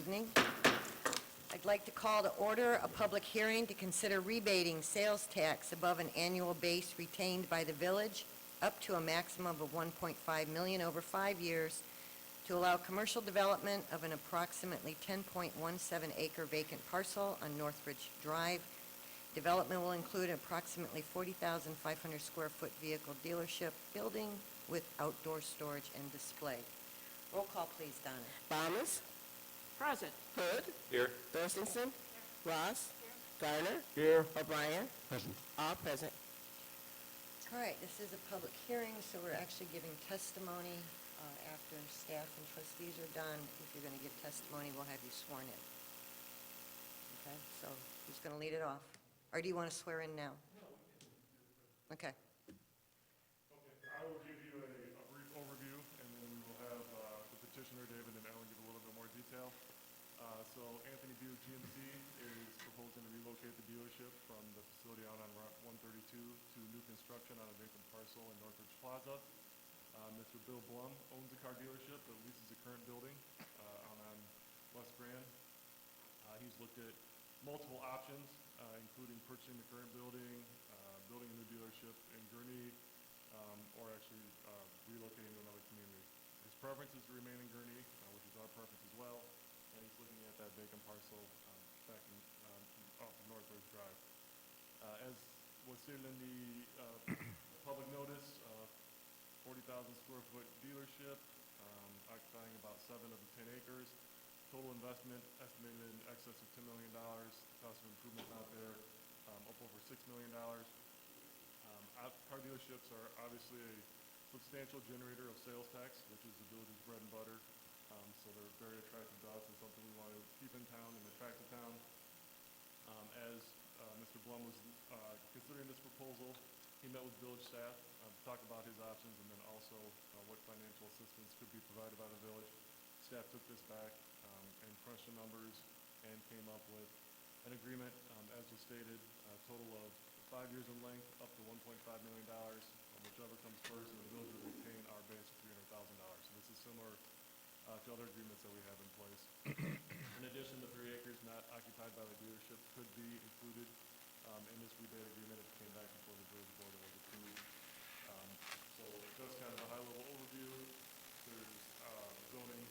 evening. I'd like to call to order a public hearing to consider rebating sales tax above an annual base retained by the village up to a maximum of $1.5 million over 5 years to allow commercial development of an approximately 10.17 acre vacant parcel on Northridge Drive. Development will include an approximately 40,500 square foot vehicle dealership building with outdoor storage and display. Roll call, please, Donna. Thomas. Present. Hood. Here. Thurstonson. Ross. Garner. Here. O'Brien. Present. All present. All right, this is a public hearing, so we're actually giving testimony after staff and trustees are done. If you're going to give testimony, we'll have you sworn in. Okay, so who's going to lead it off? Or do you want to swear in now? Okay. Okay, I will give you a brief overview, and then we will have the petitioner, David, and Ellen give a little bit more detail. So Anthony Buick GMC is proposing to relocate the dealership from the facility out on Route 132 to new construction on a vacant parcel in Northridge Plaza. Mr. Bill Blum owns the car dealership that leases the current building out on West Grand. He's looked at multiple options, including purchasing the current building, building a new dealership in Gurnee, or actually relocating to another community. His preference is to remain in Gurnee, which is our preference as well, and he's looking at that vacant parcel back in off of Northridge Drive. As was stated in the public notice, 40,000 square foot dealership, occupying about 7 of the 10 acres. Total investment estimated in excess of $10 million. Cost of improvement out there up over $6 million. Car dealerships are obviously a substantial generator of sales tax, which is the village's bread and butter. So they're very attractive to us and something we want to keep in town and attract to town. As Mr. Blum was considering this proposal, he met with village staff to talk about his options and then also what financial assistance could be provided by the village. Staff took this back and crunched the numbers and came up with an agreement, as was stated, a total of 5 years in length, up to $1.5 million, whichever comes first, and the village will retain our base of $300,000. So this is similar to other agreements that we have in place. In addition, the 3 acres not occupied by the dealership could be included in this rebate agreement if it came back before the village board and was approved. So just kind of a high-level overview. There's zoning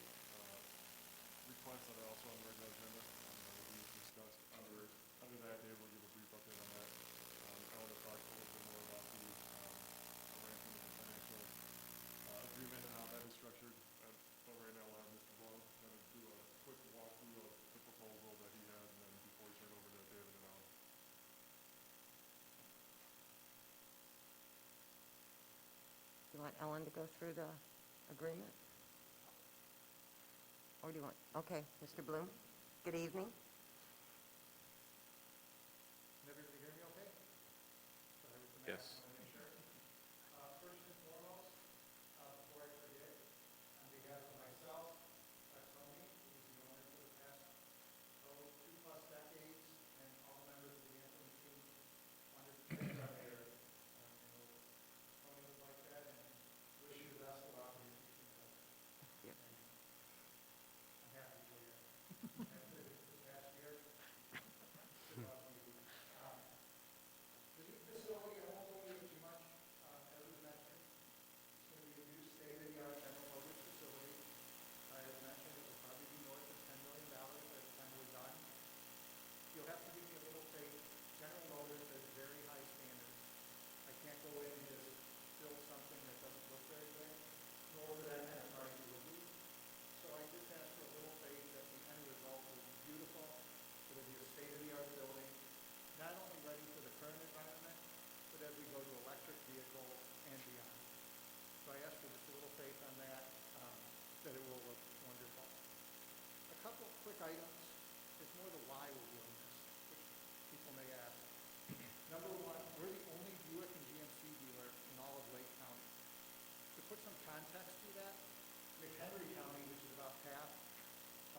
requests that are also on the regular agenda that we discussed. Under that, Dave will give a brief update on that. I want to talk a little bit more about the arrangement of the financial agreement and how that is structured. But right now, we'll have Mr. Blum kind of do a quick walkthrough of the proposal that he has, and then before we turn over to David and Ellen. You want Ellen to go through the agreement? Or do you want, okay, Mr. Bloom, good evening. Everybody hear me okay? Yes. First and foremost, before I forget, on behalf of myself, Tony, who's the owner for the past 2+ decades, and all members of the Anthem team, wanted to thank our mayor. Tony was like that, and wish you the best of luck in your future. Yeah. I'm happy for you. After the past year, good luck to you. The new facility, I won't go into too much, as was mentioned. It's going to be a new state-of-the-art General Motors facility. As mentioned, it will probably be north of $10 million by the time we're done. You'll have to give me a little faith. General Motors has very high standards. I can't go in and just build something that doesn't look very good, nor for that kind of car you will be. So I just ask for a little faith that the end result will be beautiful. It'll be a state-of-the-art building, not only ready for the current environment, but as we go to electric vehicles and beyond. So I ask for just a little faith on that, that it will look wonderful. A couple of quick items. There's more to why we're doing this, which people may ask. Number one, we're the only Buick and GMC dealer in all of Lake County. To put some context to that, McHenry County, which is about half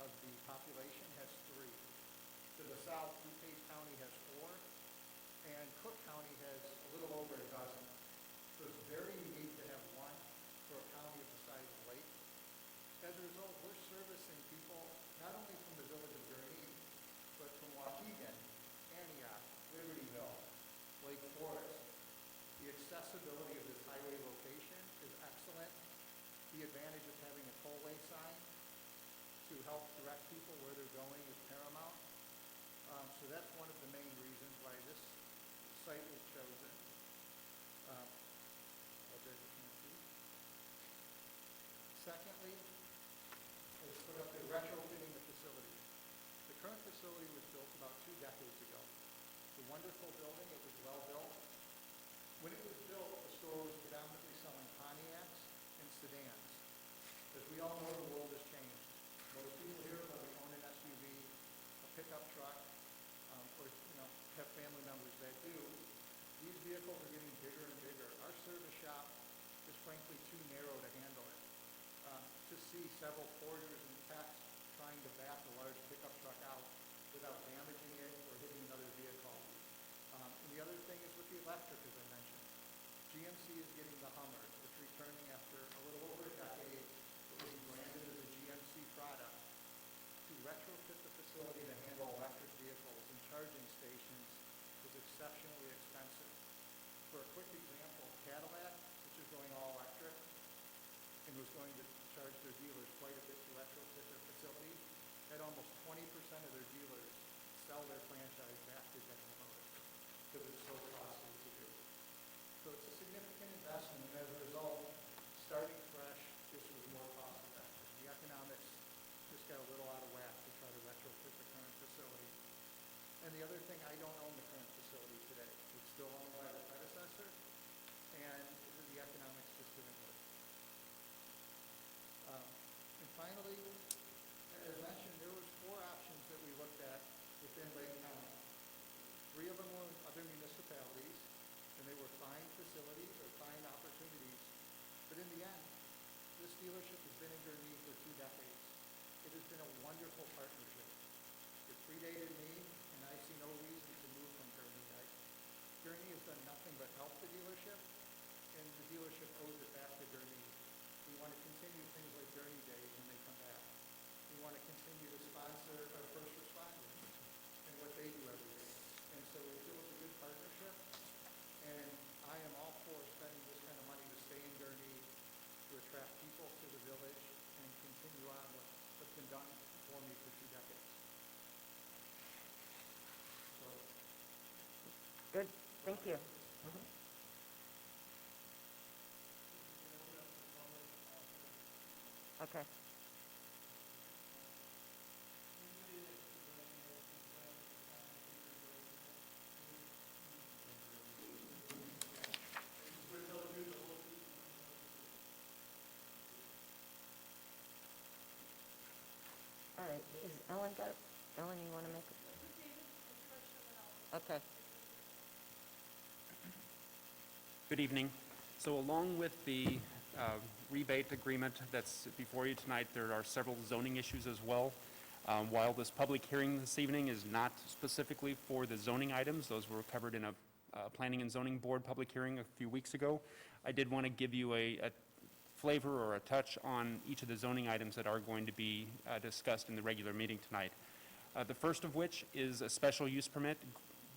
of the population, has 3. To the south, DuPage County has 4, and Cook County has a little over a dozen. So it's very unique to have one for a county of the size of Lake. As a result, we're servicing people not only from the village The advantage of having a tollway sign to help direct people where they're going is paramount. So that's one of the main reasons why this site was chosen. Okay, you can't see. Secondly, is put up the retrofitting the facility. The current facility was built about 2 decades ago. It's a wonderful building. It was well built. When it was built, the store was predominantly selling Pontiacs and sedans. As we all know, the world has changed. Most people here probably own an SUV, a pickup truck, or have family members that do. These vehicles are getting bigger and bigger. Our service shop is frankly too narrow to handle it. To see several porters and techs trying to back a large pickup truck out without damaging it or hitting another vehicle. And the other thing is with the electric, as I mentioned. GMC is getting the Hummer. It's returning after a little over a decade. It was branded as a GMC product. To retrofit the facility to handle electric vehicles and charging stations is exceptionally expensive. For a quick example, Cadillac, which is going all electric, and was going to charge their dealers quite a bit to retrofit their facility, had almost 20% of their dealers sell their franchise back to General Motors because it's so costly to do. So it's a significant investment, and as a result, starting fresh just was more cost effective. The economics just got a little out of whack to try to retrofit the current facility. And the other thing, I don't own the current facility today. It's still owned by the predecessor, and the economics just didn't work. And finally, as mentioned, there was 4 options that we looked at within Lake County. 3 of them were in other municipalities, and they were fine facilities or fine opportunities. But in the end, this dealership has been in Gurnee for 2 decades. It has been a wonderful partnership. It predated me, and I see no reason to move from Gurnee. Gurnee has done nothing but help the dealership, and the dealership owes it back to Gurnee. We want to continue things like Gurnee Days when they come back. We want to continue to sponsor our first responders and what they do every day. And so we feel it's a good partnership, and I am all for spending this kind of money to stay in Gurnee, to attract people to the village, and continue on what's been done for me for 2 decades. So, Good, thank you. Okay. All right, is Ellen Ellen, you want to make it? Okay. Good evening. So along with the rebate agreement that's before you tonight, there are several zoning issues as well. While this public hearing this evening is not specifically for the zoning items, those were covered in a Planning and Zoning Board public hearing a few weeks ago, I did want to give you a flavor or a touch on each of the zoning items that are going to be discussed in the regular meeting tonight. The first of which is a special use permit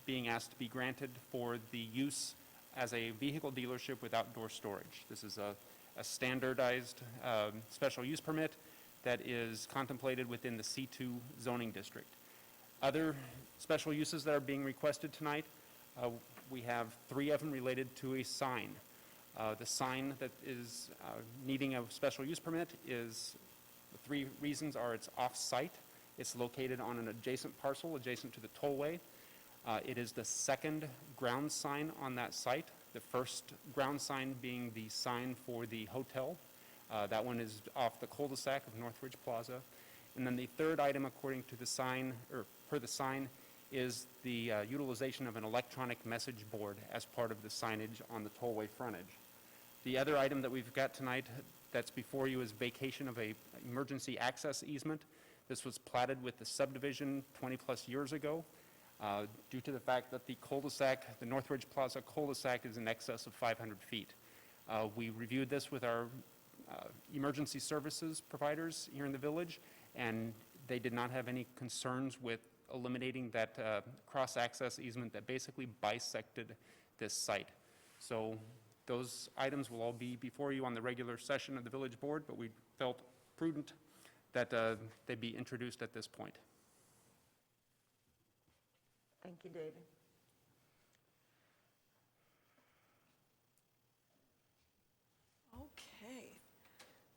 being asked to be granted for the use as a vehicle dealership with outdoor storage. This is a standardized special use permit that is contemplated within the C2 zoning district. Other special uses that are being requested tonight, we have 3 of them related to a sign. The sign that is needing a special use permit is, the 3 reasons are it's off-site, it's located on an adjacent parcel adjacent to the tollway. It is the second ground sign on that site, the first ground sign being the sign for the hotel. That one is off the cul-de-sac of Northridge Plaza. And then the third item, according to the sign, or per the sign, is the utilization of an electronic message board as part of the signage on the tollway frontage. The other item that we've got tonight that's before you is vacation of a emergency access easement. This was platted with the subdivision 20-plus years ago. Due to the fact that the cul-de-sac, the Northridge Plaza cul-de-sac is in excess of 500 feet. We reviewed this with our emergency services providers here in the village, and they did not have any concerns with eliminating that cross-access easement that basically bisected this site. So Those items will all be before you on the regular session of the village board, but we felt prudent that they be introduced at this point. Thank you, David. Okay.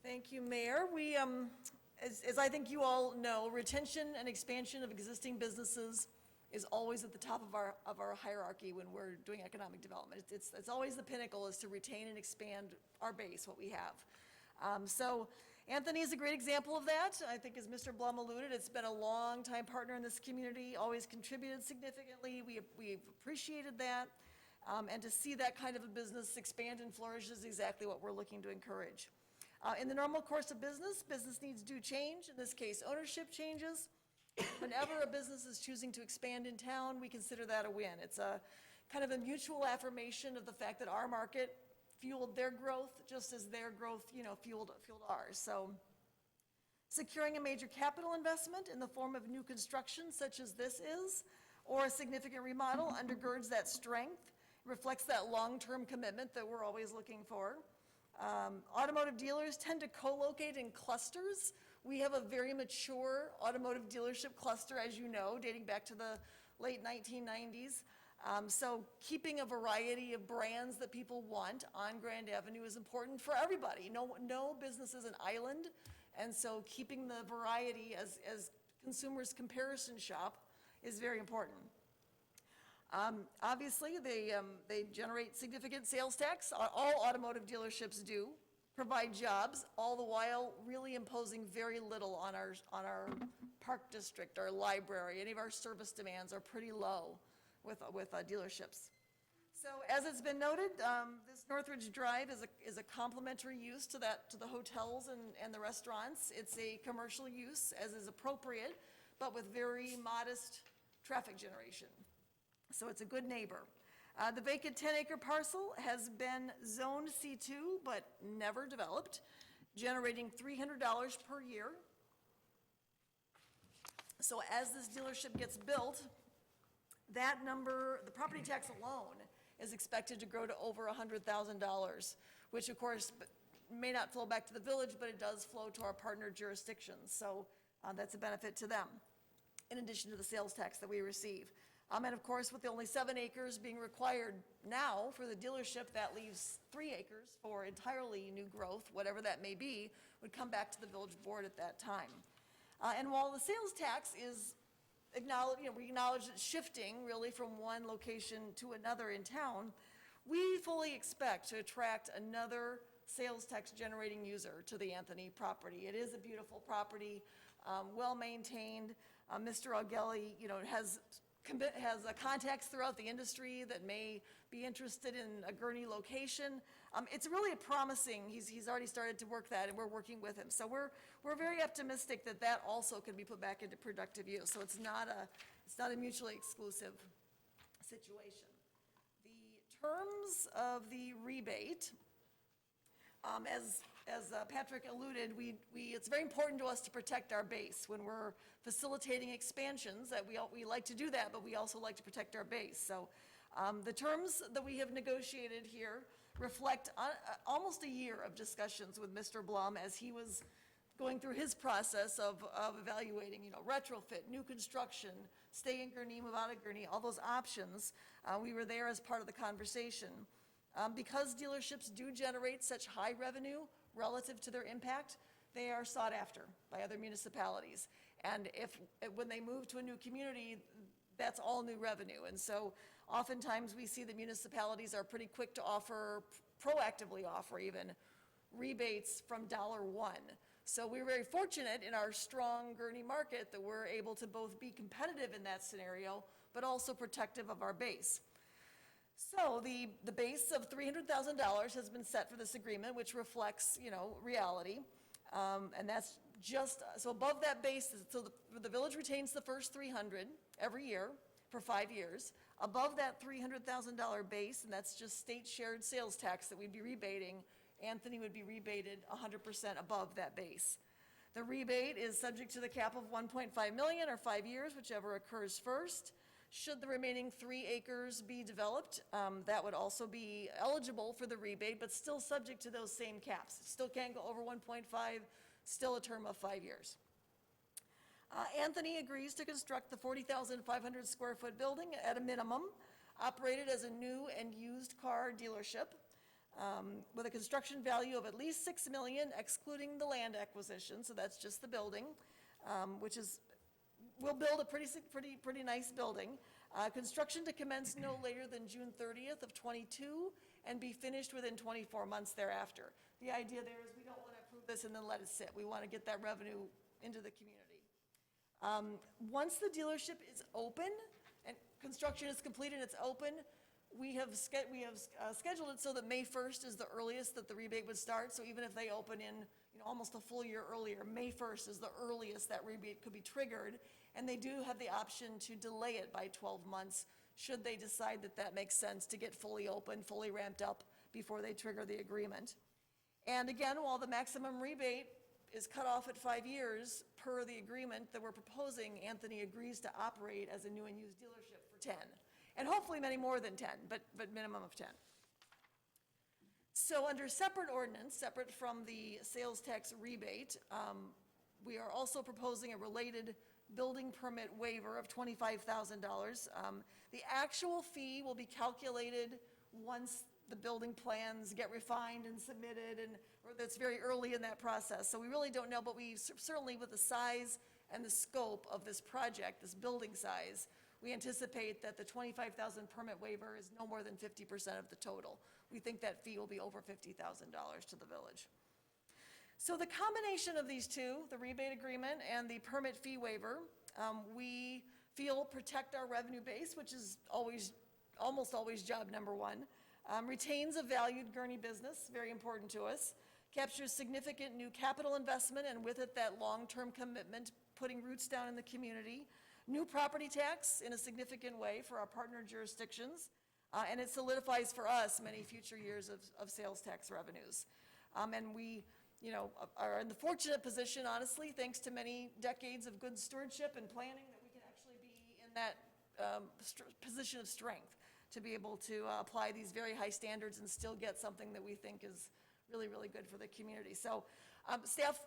Thank you, Mayor. We, as I think you all know, retention and expansion of existing businesses is always at the top of our hierarchy when we're doing economic development. It's always the pinnacle is to retain and expand our base, what we have. So Anthony is a great example of that. I think as Mr. Blum alluded, it's been a long-time partner in this community, always contributed significantly. We've appreciated that. And to see that kind of a business expand and flourish is exactly what we're looking to encourage. In the normal course of business needs do change. In this case, ownership changes. Whenever a business is choosing to expand in town, we consider that a win. It's a kind of a mutual affirmation of the fact that our market fueled their growth just as their growth, fueled ours. So securing a major capital investment in the form of new construction such as this is, or a significant remodel undergirds that strength, reflects that long-term commitment that we're always looking for. Automotive dealers tend to co-locate in clusters. We have a very mature automotive dealership cluster, as you know, dating back to the late 1990s. So keeping a variety of brands that people want on Grand Avenue is important for everybody. No business is an island, and so keeping the variety as consumers comparison shop is very important. Obviously, they generate significant sales tax. All automotive dealerships do, provide jobs, all the while really imposing very little on our park district, our library. Any of our service demands are pretty low with dealerships. So as it's been noted, this Northridge Drive is a complementary use to the hotels and the restaurants. It's a commercial use, as is appropriate, but with very modest traffic generation. So it's a good neighbor. The vacant 10-acre parcel has been zoned C2, but never developed, generating $300 per year. So as this dealership gets built, that number, the property tax alone, is expected to grow to over $100,000, which of course may not flow back to the village, but it does flow to our partner jurisdictions. So that's a benefit to them, in addition to the sales tax that we receive. And of course, with the only 7 acres being required now for the dealership, that leaves 3 acres for entirely new growth, whatever that may be, would come back to the village board at that time. And while the sales tax is acknowledged, we acknowledge it's shifting really from one location to another in town, we fully expect to attract another sales tax generating user to the Anthony property. It is a beautiful property, well maintained. Mr. Augelli, has contacts throughout the industry that may be interested in a Gurnee location. It's really a promising, he's already started to work that, and we're working with him. So we're very optimistic that also can be put back into productive use. So it's not a mutually exclusive situation. The terms of the rebate, as Patrick alluded, it's very important to us to protect our base when we're facilitating expansions. That we like to do that, but we also like to protect our base. So the terms that we have negotiated here reflect almost a year of discussions with Mr. Blum as he was going through his process of evaluating, retrofit, new construction, stay in Gurnee, move out of Gurnee, all those options. We were there as part of the conversation. Because dealerships do generate such high revenue relative to their impact, they are sought after by other municipalities. And when they move to a new community, that's all new revenue. And so oftentimes we see that municipalities are pretty quick to proactively offer even rebates from $1. So we're very fortunate in our strong Gurnee market that we're able to both be competitive in that scenario, but also protective of our base. So the base of $300,000 has been set for this agreement, which reflects, reality. And that's just, so above that base, so the village retains the first $300,000 every year for 5 years. Above that $300,000 base, and that's just state shared sales tax that we'd be rebating, Anthony would be rebated 100% above that base. The rebate is subject to the cap of $1.5 million or 5 years, whichever occurs first. Should the remaining 3 acres be developed, that would also be eligible for the rebate, but still subject to those same caps. Still can't go over 1.5, still a term of 5 years. Anthony agrees to construct the 40,500 square foot building at a minimum, operated as a new and used car dealership, with a construction value of at least $6 million, excluding the land acquisition, so that's just the building, which is, we'll build a pretty nice building. Construction to commence no later than June 30th of '22 and be finished within 24 months thereafter. The idea there is we don't want to approve this and then let it sit. We want to get that revenue into the community. Once the dealership is open and construction is complete and it's open, we have scheduled it so that May 1st is the earliest that the rebate would start. So even if they open in, almost a full year earlier, May 1st is the earliest that rebate could be triggered. And they do have the option to delay it by 12 months, should they decide that that makes sense to get fully open, fully ramped up before they trigger the agreement. And again, while the maximum rebate is cut off at 5 years per the agreement that we're proposing, Anthony agrees to operate as a new and used dealership for 10. And hopefully many more than 10, but minimum of 10. So under separate ordinance, separate from the sales tax rebate, we are also proposing a related building permit waiver of $25,000. The actual fee will be calculated once the building plans get refined and submitted, or that's very early in that process. So we really don't know, but we certainly, with the size and the scope of this project, this building size, we anticipate that the $25,000 permit waiver is no more than 50% of the total. We think that fee will be over $50,000 to the village. So the combination of these two, the rebate agreement and the permit fee waiver, we feel protect our revenue base, which is almost always job number one, retains a valued Gurnee business, very important to us, captures significant new capital investment, and with it that long-term commitment, putting roots down in the community, new property tax in a significant way for our partner jurisdictions, and it solidifies for us many future years of sales tax revenues. And we are in the fortunate position, honestly, thanks to many decades of good stewardship and planning, that we can actually be in that position of strength to be able to apply these very high standards and still get something that we think is really, really good for the community. So staff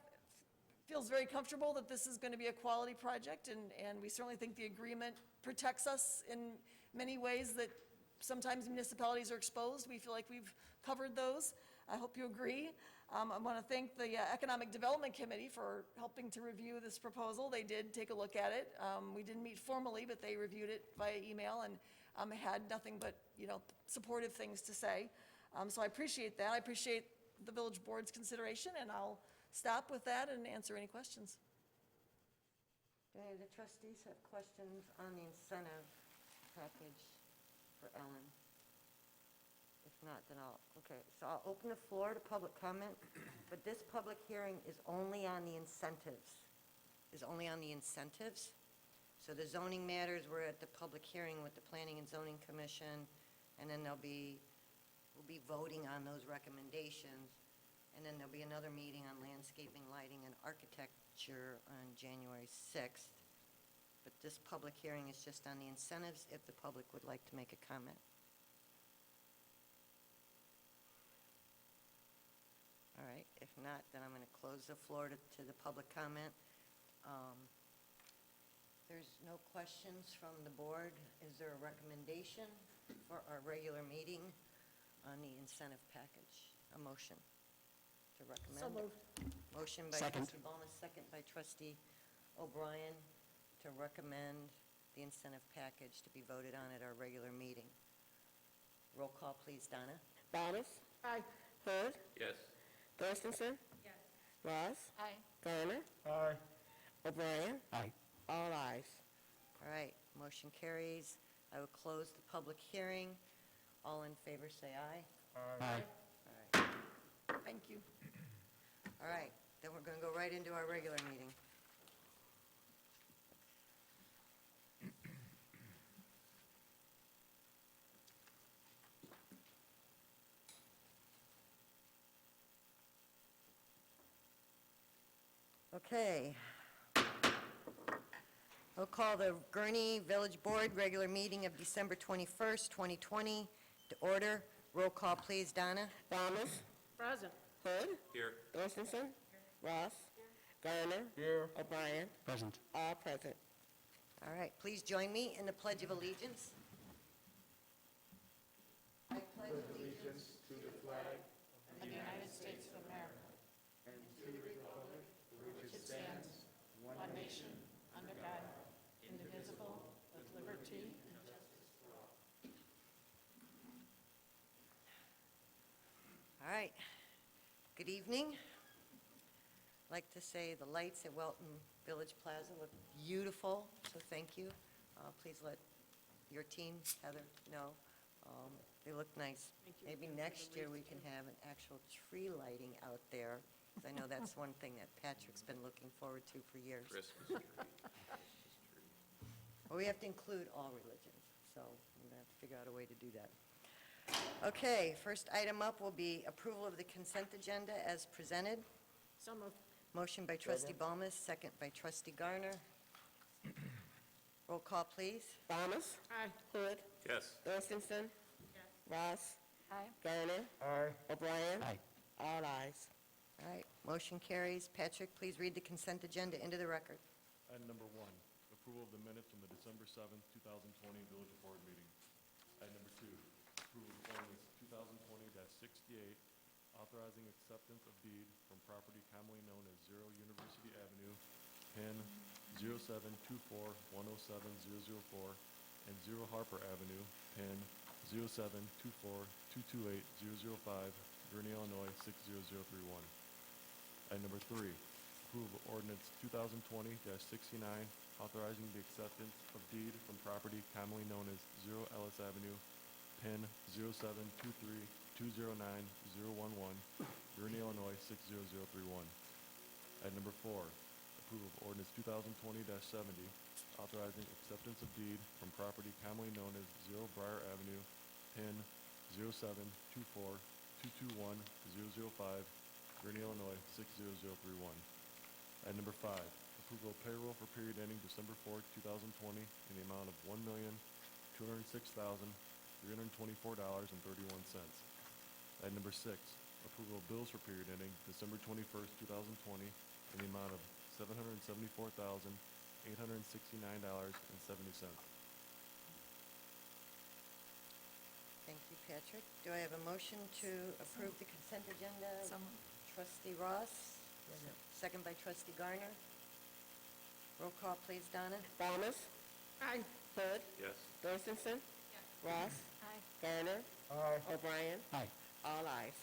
feels very comfortable that this is going to be a quality project, and we certainly think the agreement protects us in many ways that sometimes municipalities are exposed. We feel like we've covered those. I hope you agree. I want to thank the Economic Development Committee for helping to review this proposal. They did take a look at it. We didn't meet formally, but they reviewed it via email and had nothing but, supportive things to say. So I appreciate that. I appreciate the village board's consideration, and I'll stop with that and answer any questions. Do any of the trustees have questions on the incentive package for Ellen? If not, then I'll open the floor to public comment, but this public hearing is only on the incentives. So the zoning matters, we're at the public hearing with the Planning and Zoning Commission, and then we'll be voting on those recommendations, and then there'll be another meeting on landscaping, lighting, and architecture on January 6th. But this public hearing is just on the incentives, if the public would like to make a comment. All right, if not, then I'm going to close the floor to the public comment. There's no questions from the board. Is there a recommendation for our regular meeting on the incentive package? A motion to recommend? So moved. Motion by Second. trustee Ballmer, second by trustee O'Brien, to recommend the incentive package to be voted on at our regular meeting. Roll call, please, Donna. Thomas? Aye. Hood? Yes. Thorstensen? Yes. Ross? Aye. Garner? Aye. O'Brien? Aye. All ayes. All right, motion carries. I will close the public hearing. All in favor, say aye. Aye. All right. Thank you. All right, then we're going to go right into our regular meeting. Okay. We'll call the Gurnee Village Board regular meeting of December 21st, 2020 to order. Roll call, please, Donna. Thomas. Present. Hood. Here. Thorstenson. Ross. Garner. Here. O'Brien. Present. All present. All right, please join me in the Pledge of Allegiance. I pledge allegiance All right. Good evening. I'd like to say the lights at Welton Village Plaza look beautiful, so thank you. Please let your team, Heather, know. They look nice. Maybe next year we can have an actual tree lighting out there, 'cause I know that's one thing that Patrick's been looking forward to for years. Christmas tree. Well, we have to include all religions, so we're going to have to figure out a way to do that. Okay, first item up will be approval of the consent agenda as presented. So moved. Motion by trustee Balmas, second by trustee Garner. Roll call, please. Thomas. Aye. Hood. Yes. Thorstenson. Ross. Aye. Garner. O'Brien. Aye. All ayes. All right, motion carries. Patrick, please read the consent agenda into the record. Item number 1, approval of the minutes from the December 7th, 2020 Village Board meeting. Item number 2, approval of ordinance 2020-68, authorizing acceptance of deed from property commonly known as 0 University Avenue, PIN 0724107004, and 0 Harper Avenue, PIN 0724228005, Gurnee, Illinois 60031. Item number 3, approval of ordinance 2020-69, authorizing the acceptance of deed from property commonly known as 0 Ellis Avenue, PIN 0723209011, Gurnee, Illinois 60031. Item number 4, approval of ordinance 2020-70, authorizing acceptance of deed from property commonly known as 0 Briar Avenue, PIN 0724221005, Gurnee, Illinois 60031. Item number 5, approval of payroll for period ending December 4th, 2020 in the amount of $1,206,324.31. Item number 6, approval of bills for period ending December 21st, 2020 in the amount of $774,869.70. Thank you, Patrick. Do I have a motion to approve the consent agenda? So moved. Trustee Ross, second by trustee Garner. Roll call, please, Donna. Thomas. Aye. Hood. Yes. Thorstenson. Ross. Aye. Garner. O'Brien. Aye. All ayes.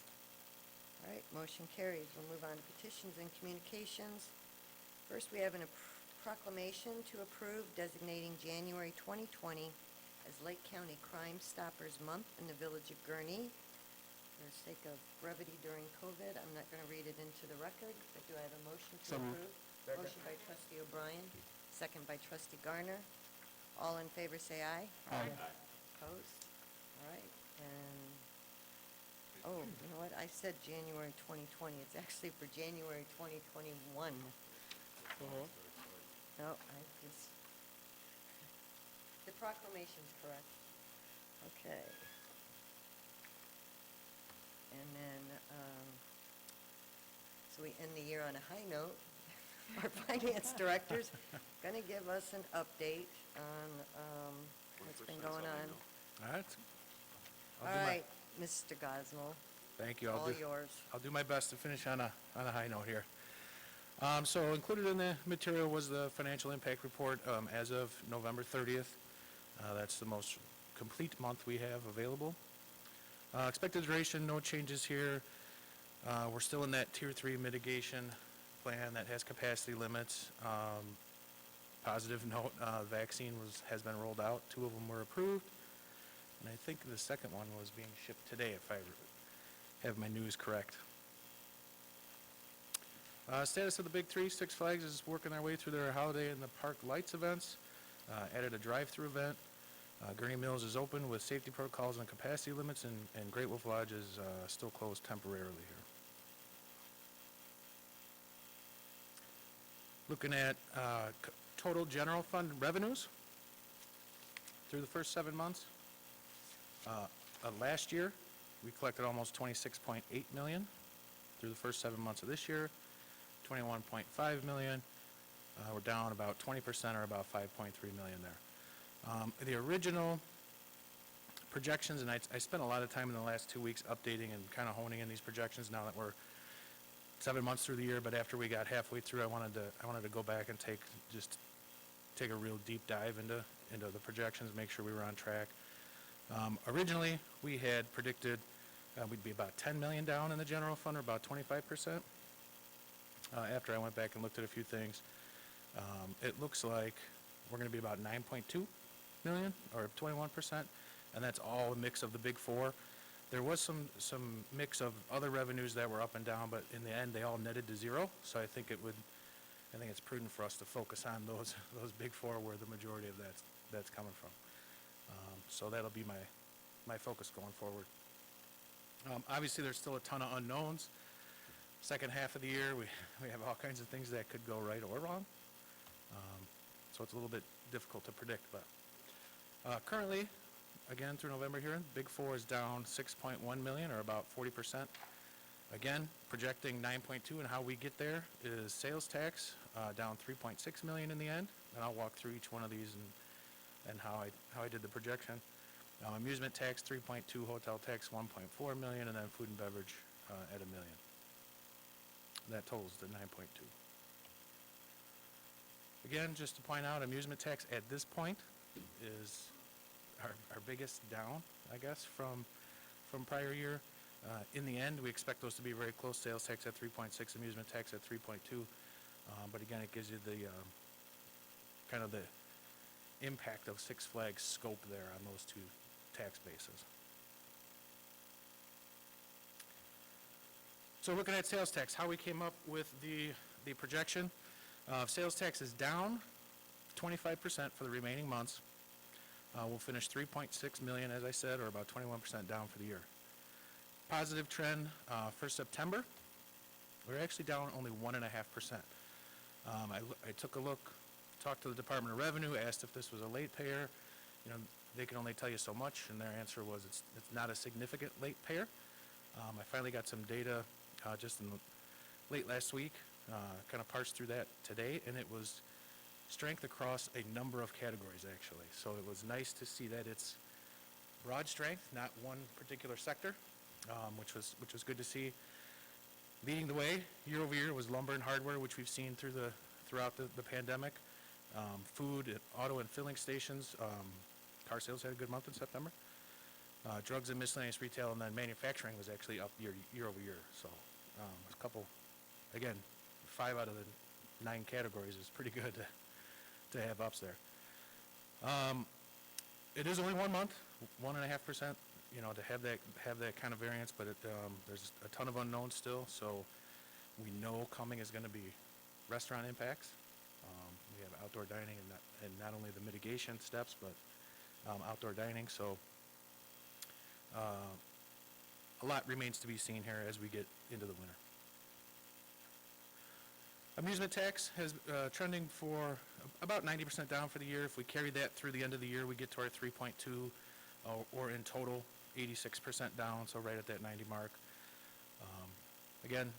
All right, motion carries. We'll move on to petitions and communications. First, we have a proclamation to approve designating January 2020 as Lake County Crime Stoppers Month in the village of Gurnee. For the sake of brevity during COVID, I'm not going to read it into the record, but do I have a motion to So moved. approve? Motion by trustee O'Brien, second by trustee Garner. All in favor, say aye. Aye. Opposed? All right, and, oh, you know what? I said January 2020. It's actually for January 2021. No, I just, the proclamation's correct. Okay. And then, so we end the year on a high note. Our finance director's going to give us an update on what's been going on. All right. All right, Mr. Gosnell, Thank you. all yours. I'll do my best to finish on a high note here. So included in the material was the financial impact report as of November 30th. That's the most complete month we have available. Expected duration, no changes here. We're still in that Tier 3 mitigation plan that has capacity limits. Positive note, vaccine has been rolled out. 2 of them were approved. And I think the second one was being shipped today, if I have my news correct. Status of the Big Three, Six Flags is working their way through their Holiday in the Park Lights events. Added a drive-through event. Gurnee Mills is open with safety protocols and capacity limits, and Great Wolf Lodge is still closed temporarily here. Looking at total general fund revenues through the first 7 months. Last year, we collected almost 26.8 million. Through the first 7 months of this year, 21.5 million. We're down about 20% or about 5.3 million there. The original projections, and I spent a lot of time in the last 2 weeks updating and kind of honing in these projections now that we're 7 months through the year, but after we got halfway through, I wanted to go back and take a real deep dive into the projections, make sure we were on track. Originally, we had predicted we'd be about 10 million down in the general fund, or about 25%. After I went back and looked at a few things, it looks like we're going to be about 9.2 million, or 21%, and that's all a mix of the big four. There was some mix of other revenues that were up and down, but in the end, they all netted to zero. So I think it's prudent for us to focus on those big four where the majority of that's coming from. So that'll be my focus going forward. Obviously, there's still a ton of unknowns. Second half of the year, we have all kinds of things that could go right or wrong. So it's a little bit difficult to predict, but currently, again, through November here, Big Four is down 6.1 million, or about 40%. Again, projecting 9.2, and how we get there is sales tax down 3.6 million in the end, and I'll walk through each one of these and how I did the projection. Amusement tax 3.2, hotel tax 1.4 million, and then food and beverage at $1 million. That totals the 9.2. Again, just to point out, amusement tax at this point is our biggest down, I guess, from prior year. In the end, we expect those to be very close. Sales tax at 3.6, amusement tax at 3.2. But again, it gives you the kind of the impact of Six Flags scope there on those two tax bases. So looking at sales tax, how we came up with the projection. Sales tax is down 25% for the remaining months. We'll finish 3.6 million, as I said, or about 21% down for the year. Positive trend for September, we're actually down only 1.5%. I took a look, talked to the Department of Revenue, asked if this was a late payer. You know, they can only tell you so much, and their answer was it's not a significant late payer. I finally got some data just in late last week, kind of parsed through that today, and it was strength across a number of categories, actually. So it was nice to see that it's broad strength, not one particular sector, which was good to see. Leading the way year over year was lumber and hardware, which we've seen throughout the pandemic. Food, auto and filling stations. Car sales had a good month in September. Drugs and miscellaneous retail, and then manufacturing was actually up year over year. So a couple, again, 5 out of the 9 categories is pretty good to have ups there. It is only 1 month, 1.5%. You know, to have that kind of variance, but there's a ton of unknowns still. So we know coming is going to be restaurant impacts. We have outdoor dining and not only the mitigation steps, but outdoor dining. So a lot remains to be seen here as we get into the winter. Amusement tax has trending for about 90% down for the year. If we carry that through the end of the year, we get to our 3.2, or in total, 86% down, so right at that 90 mark. Again,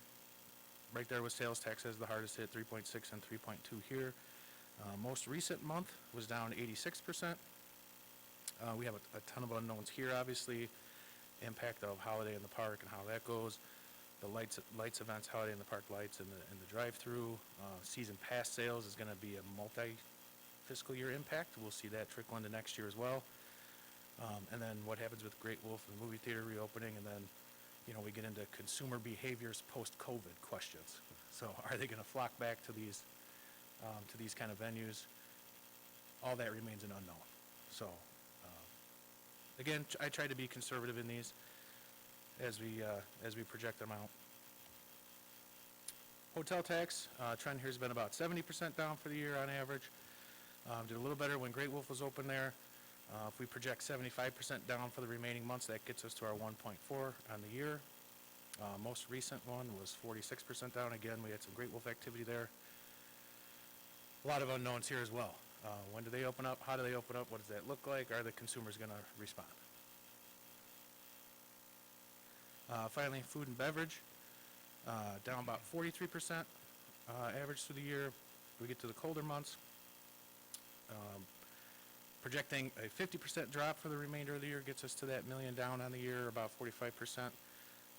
right there with sales tax as the hardest hit, 3.6 and 3.2 here. Most recent month was down 86%. We have a ton of unknowns here, obviously. Impact of Holiday in the Park and how that goes. The lights events, Holiday in the Park lights and the drive-through. Season pass sales is going to be a multi-fiscal year impact. We'll see that trickle into next year as well. And then what happens with Great Wolf and the movie theater reopening, and then, you know, we get into consumer behaviors post-COVID questions. So are they going to flock back to these kind of venues? All that remains an unknown. So again, I try to be conservative in these as we project them out. Hotel tax trend here has been about 70% down for the year on average. Did a little better when Great Wolf was open there. If we project 75% down for the remaining months, that gets us to our 1.4 on the year. Most recent one was 46% down. Again, we had some Great Wolf activity there. a lot of unknowns here as well. When do they open up? How do they open up? What does that look like? Are the consumers going to respond? Finally, food and beverage, down about 43% average through the year. We get to the colder months. Projecting a 50% drop for the remainder of the year gets us to that million down on the year, about 45%.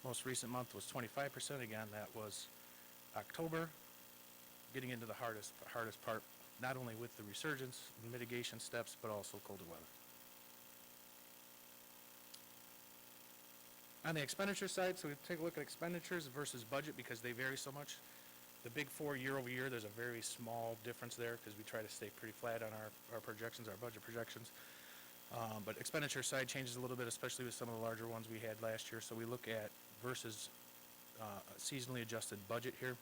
Most recent month was 25%. Again, that was October, getting into the hardest part, not only with the resurgence and mitigation steps, but also colder weather. On the expenditure side, so we take a look at expenditures versus budget because they vary so much. The big four year over year, there's a very small difference there because we try to stay pretty flat on our projections, our budget projections. But expenditure side changes a little bit, especially with some of the larger ones we had last year. So we look at versus a seasonally adjusted budget here.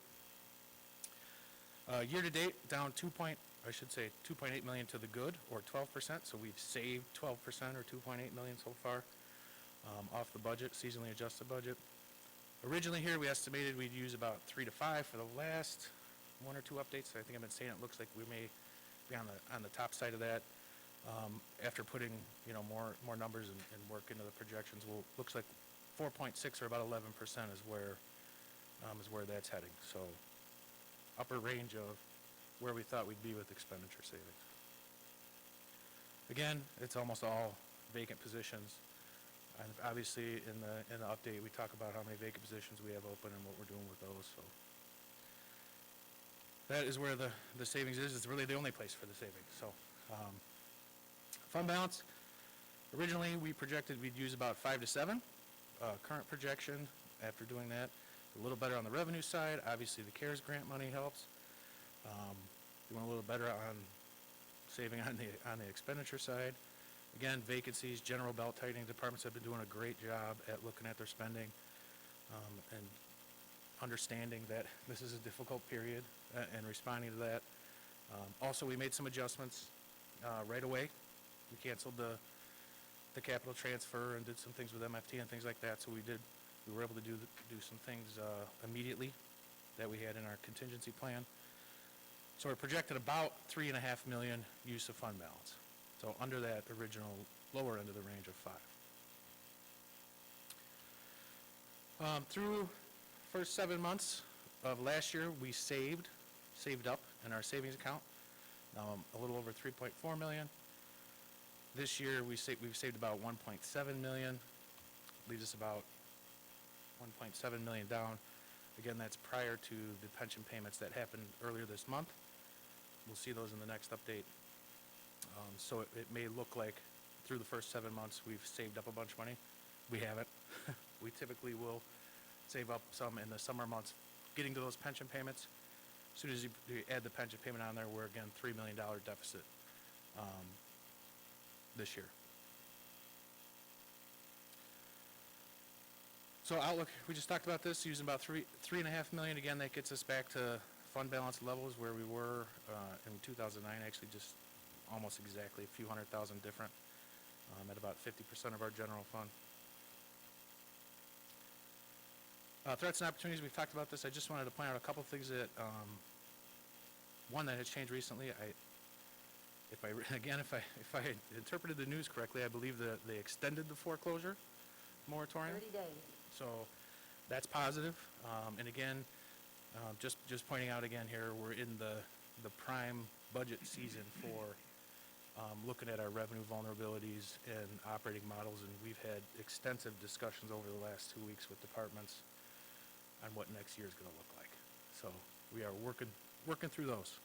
Year to date, down 2.8 million to the good, or 12%. So we've saved 12% or 2.8 million so far off the budget, seasonally adjusted budget. Originally here, we estimated we'd use about 3 to 5 for the last 1 or 2 updates. I think I've been saying it looks like we may be on the top side of that. After putting more numbers and work into the projections, looks like 4.6 or about 11% is where that's heading. So upper range of where we thought we'd be with expenditure savings. Again, it's almost all vacant positions. And obviously, in the update, we talk about how many vacant positions we have open and what we're doing with those. So that is where the savings is. It's really the only place for the savings. So fund balance. Originally, we projected we'd use about 5 to 7. Current projection, after doing that, a little better on the revenue side. Obviously, the CARES grant money helps. Doing a little better on saving on the expenditure side. Again, vacancies, general belt tightening. Departments have been doing a great job at looking at their spending and understanding that this is a difficult period and responding to that. Also, we made some adjustments right away. We canceled the capital transfer and did some things with MFT and things like that. So we were able to do some things immediately that we had in our contingency plan. So we're projected about 3.5 million use of fund balance. So under that original lower end of the range of 5. Through first 7 months of last year, we saved up in our savings account, a little over 3.4 million. This year, we've saved about 1.7 million, leaves us about 1.7 million down. Again, that's prior to the pension payments that happened earlier this month. We'll see those in the next update. So it may look like through the first 7 months we've saved up a bunch of money. We haven't. We typically will save up some in the summer months, getting to those pension payments. As soon as you add the pension payment on there, we're again $3 million deficit this year. So outlook, we just talked about this, using about 3.5 million. Again, that gets us back to fund balance levels where we were in 2009, actually just almost exactly a few $100,000 different at about 50% of our general fund. Threats and opportunities, we've talked about this. I just wanted to point out a couple of things that, one that has changed recently. If I interpreted the news correctly, I believe that they extended the foreclosure moratorium. 30 days. So that's positive. And again, just pointing out again here, we're in the prime budget season for looking at our revenue vulnerabilities and operating models, and we've had extensive discussions over the last 2 weeks with departments on what next year is going to look like. So we are working through those.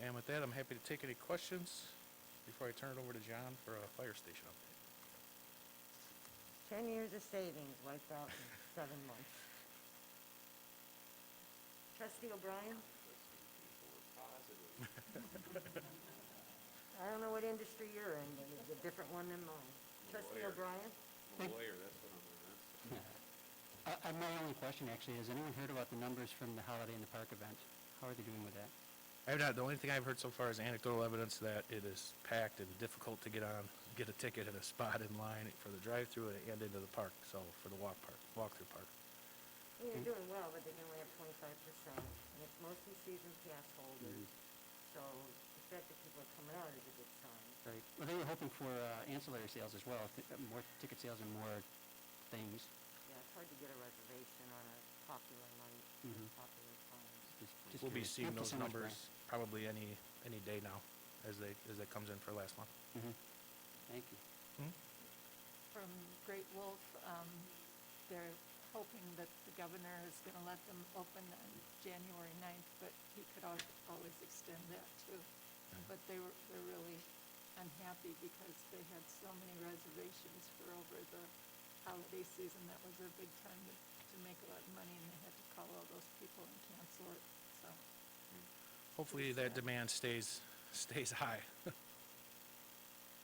And with that, I'm happy to take any questions before I turn it over to John for a fire station update. 10 years of savings wiped out in 7 months. Trustee O'Brien? I don't know what industry you're in, but it's a different one than mine. Trustee O'Brien? My only question actually, has anyone heard about the numbers from the Holiday in the Park event? How are they doing with that? I have not. The only thing I've heard so far is anecdotal evidence that it is packed and difficult to get a ticket and a spot in line for the drive-through and into the park, so for the walk-through part. They're doing well, but they can only have 25%, and it's mostly season pass holders, so the fact that people are coming out is a good sign. Right. Well, they were hoping for ancillary sales as well, more ticket sales and more things. Yeah, it's hard to get a reservation on a popular night, popular time. Just We'll be curious. seeing Thank you those so much, numbers probably any day now, as that comes in for last month. Brian. Thank you. From Great Wolf, they're hoping that the governor is going to let them open on January 9th, but he could always extend that too. But they're really unhappy because they had so many reservations for over the holiday season. That was their big time to make a lot of money, and they had to call all those people and cancel it, so. Hopefully that demand stays high.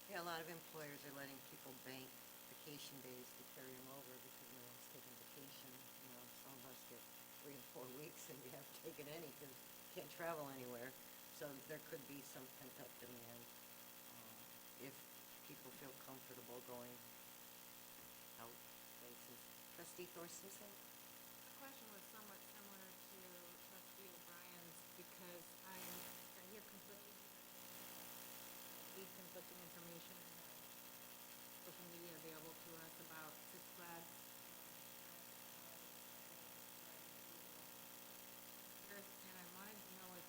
Yeah, a lot of employers are letting people bank vacation days to carry them over because no one's taking vacation. You know, some of us get 3 and 4 weeks and we haven't taken any because we can't travel anywhere. So there could be some pent-up demand if people feel comfortable going out places. Trustee Thorstensen? The question was somewhat similar to Trustee O'Brien's because I hear conflicting information in social media available to us about Six Flags. And I wanted to know if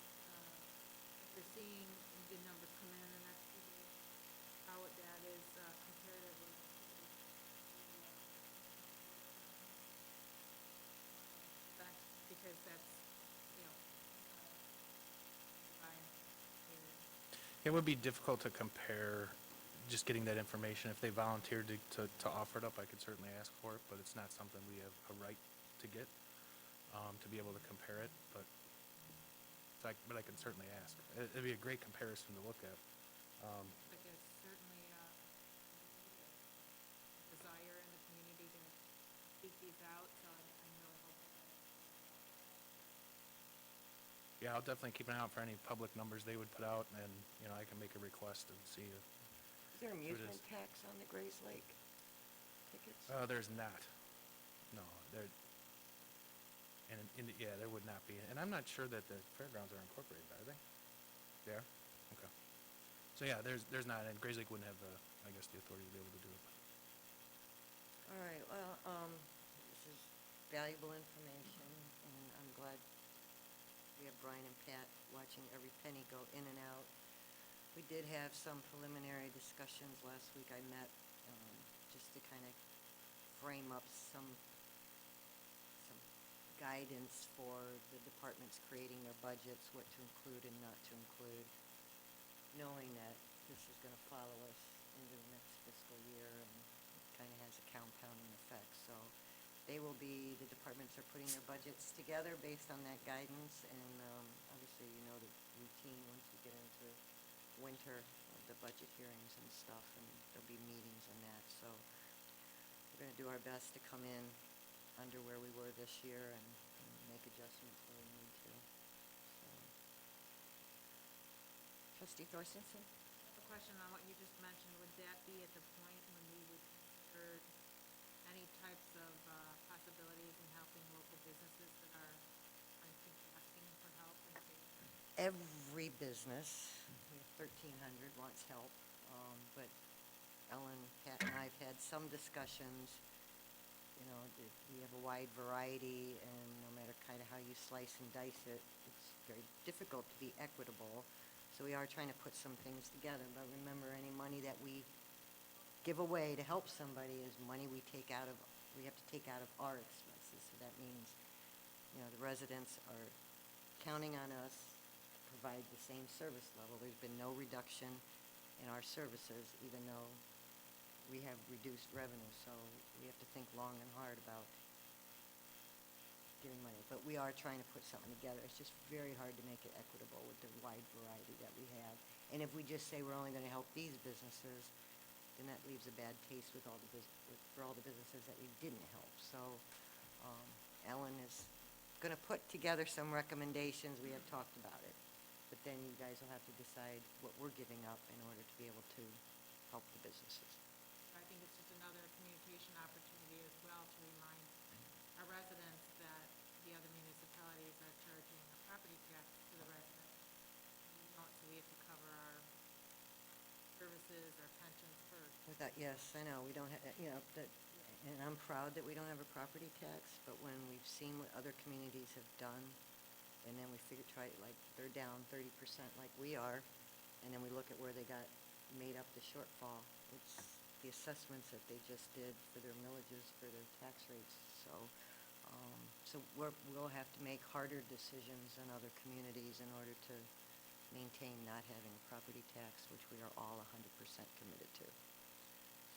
you're seeing good numbers come in the next few days, how that is comparatively because that's, by It would be difficult to compare just getting that information. If they volunteered to offer it up, I could certainly ask for it, but it's not something we have a right to get, to be able to compare it, but I can certainly ask. It'd be a great comparison to look at. But there's certainly a desire in the community to seek these out, so I'm really hoping that. Yeah, I'll definitely keep an eye out for any public numbers they would put out, and, I can make a request and see if Is there amusement tax on the Grays Lake tickets? there's not. No, there, and there would not be. And I'm not sure that the fairgrounds are incorporated, are they? They are? Okay. So yeah, there's not, and Grays Lake wouldn't have the authority to be able to do it. All right, well, this is valuable information, and I'm glad we have Brian and Pat watching every penny go in and out. We did have some preliminary discussions last week. I met just to kind of frame up some guidance for the departments creating their budgets, what to include and not to include, knowing that this is going to follow us into the next fiscal year and it kind of has a compounding effect. So the departments are putting their budgets together based on that guidance, and obviously you know the routine once we get into winter, the budget hearings and stuff, and there'll be meetings and that. So we're going to do our best to come in under where we were this year and make adjustments where we need to. So. Trustee Thorstensen? A question on what you just mentioned, would that be at the point when we would consider any types of possibilities in helping local businesses that are, I think, asking for help and savings? Every business, we have 1,300, wants help, but Ellen, Pat, and I have had some discussions. We have a wide variety, and no matter kind of how you slice and dice it, it's very difficult to be equitable. So we are trying to put some things together, but remember, any money that we give away to help somebody is money we have to take out of our expenses. So that means, the residents are counting on us to provide the same service level. There's been no reduction in our services, even though we have reduced revenue, so we have to think long and hard about giving money. But we are trying to put something together. It's just very hard to make it equitable with the wide variety that we have. And if we just say we're only going to help these businesses, then that leaves a bad taste for all the businesses that we didn't help. So Ellen is going to put together some recommendations. We have talked about it. But then you guys will have to decide what we're giving up in order to be able to help the businesses. I think it's just another communication opportunity as well to remind our residents that we have to cover our services, our pensions first. With that, yes, I know, we don't have, you know, that, and I'm proud that we don't have a property tax, but when we've seen what other communities have done, and then we figure, like, they're down 30% like we are, and then we look at where they got made up the shortfall, it's the assessments that they just did for their millages, for their tax rates, so, we'll have to make harder decisions than other communities in order to maintain not having a property tax, which we are all 100% committed to.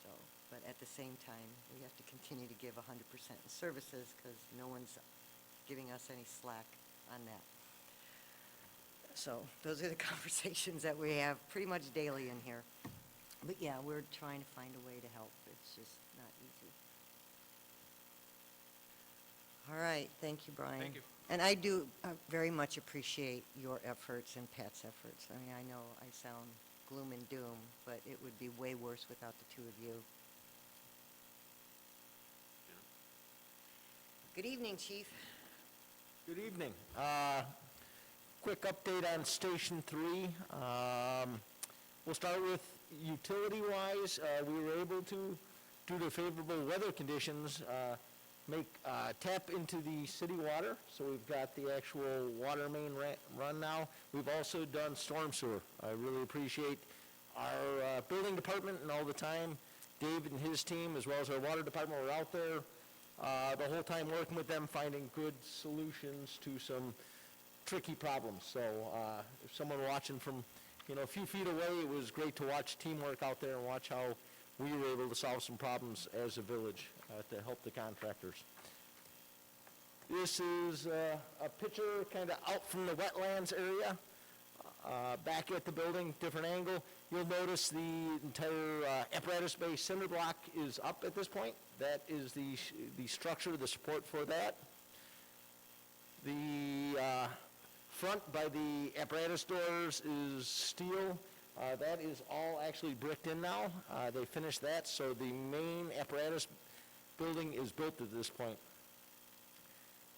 So, but at the same time, we have to continue to give 100% in services because no one's giving us any slack on that. So those are the conversations that we have pretty much daily in here. But yeah, we're trying to find a way to help. It's just not easy. All right, thank you, Brian. Thank you. And I do very much appreciate your efforts and Pat's efforts. I mean, I know I sound gloom and doom, but it would be way worse without the two of you. Good evening, Chief. Good evening. Quick update on Station 3. We'll start with utility-wise. We were able to, due to favorable weather conditions, tap into the city water. So we've got the actual water main run now. We've also done storm sewer. I really appreciate our building department and all the time. David and his team, as well as our water department, were out there the whole time working with them, finding good solutions to some tricky problems. So if someone watching from a few feet away, it was great to watch teamwork out there and watch how we were able to solve some problems as a village to help the contractors. This is a picture kind of out from the wetlands area, back at the building, different angle. You'll notice the entire apparatus bay cinder block is up at this point. That is the structure, the support for that. The front by the apparatus doors is steel. That is all actually bricked in now. They finished that, so the main apparatus building is built at this point.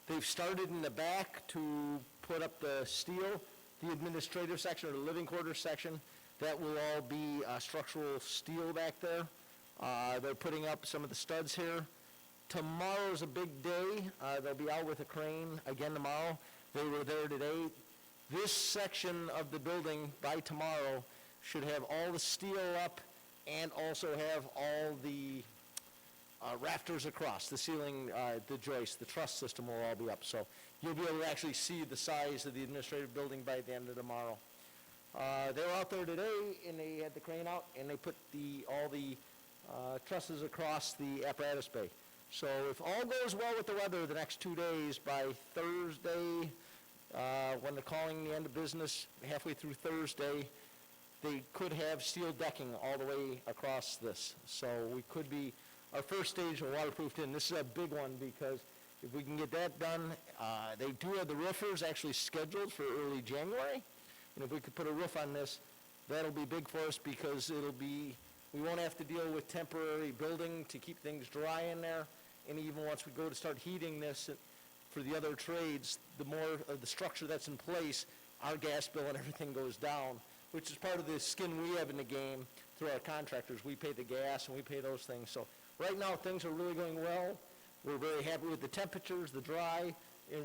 They've started in the back to put up the steel, the administrative section or the living quarters section. That will all be structural steel back there. They're putting up some of the studs here. Tomorrow's a big day. They'll be out with a crane again tomorrow. They were there today. This section of the building by tomorrow should have all the steel up and also have all the rafters across, the ceiling, the joist, the truss system will all be up. So you'll be able to actually see the size of the administrative building by the end of tomorrow. They were out there today and they had the crane out and they put all the trusses across the apparatus bay. So if all goes well with the weather the next 2 days, by Thursday, when they're calling the end of business, halfway through Thursday, they could have steel decking all the way across this. So we could be, our first stage of waterproofed in. This is a big one because if we can get that done, they do have the roofers actually scheduled for early January. And if we could put a roof on this, that'll be big for us because we won't have to deal with temporary building to keep things dry in there. And even once we go to start heating this for the other trades, the more of the structure that's in place, our gas bill and everything goes down, which is part of the skin we have in the game through our contractors. We pay the gas and we pay those things. So right now things are really going well. We're very happy with the temperatures, the dry, and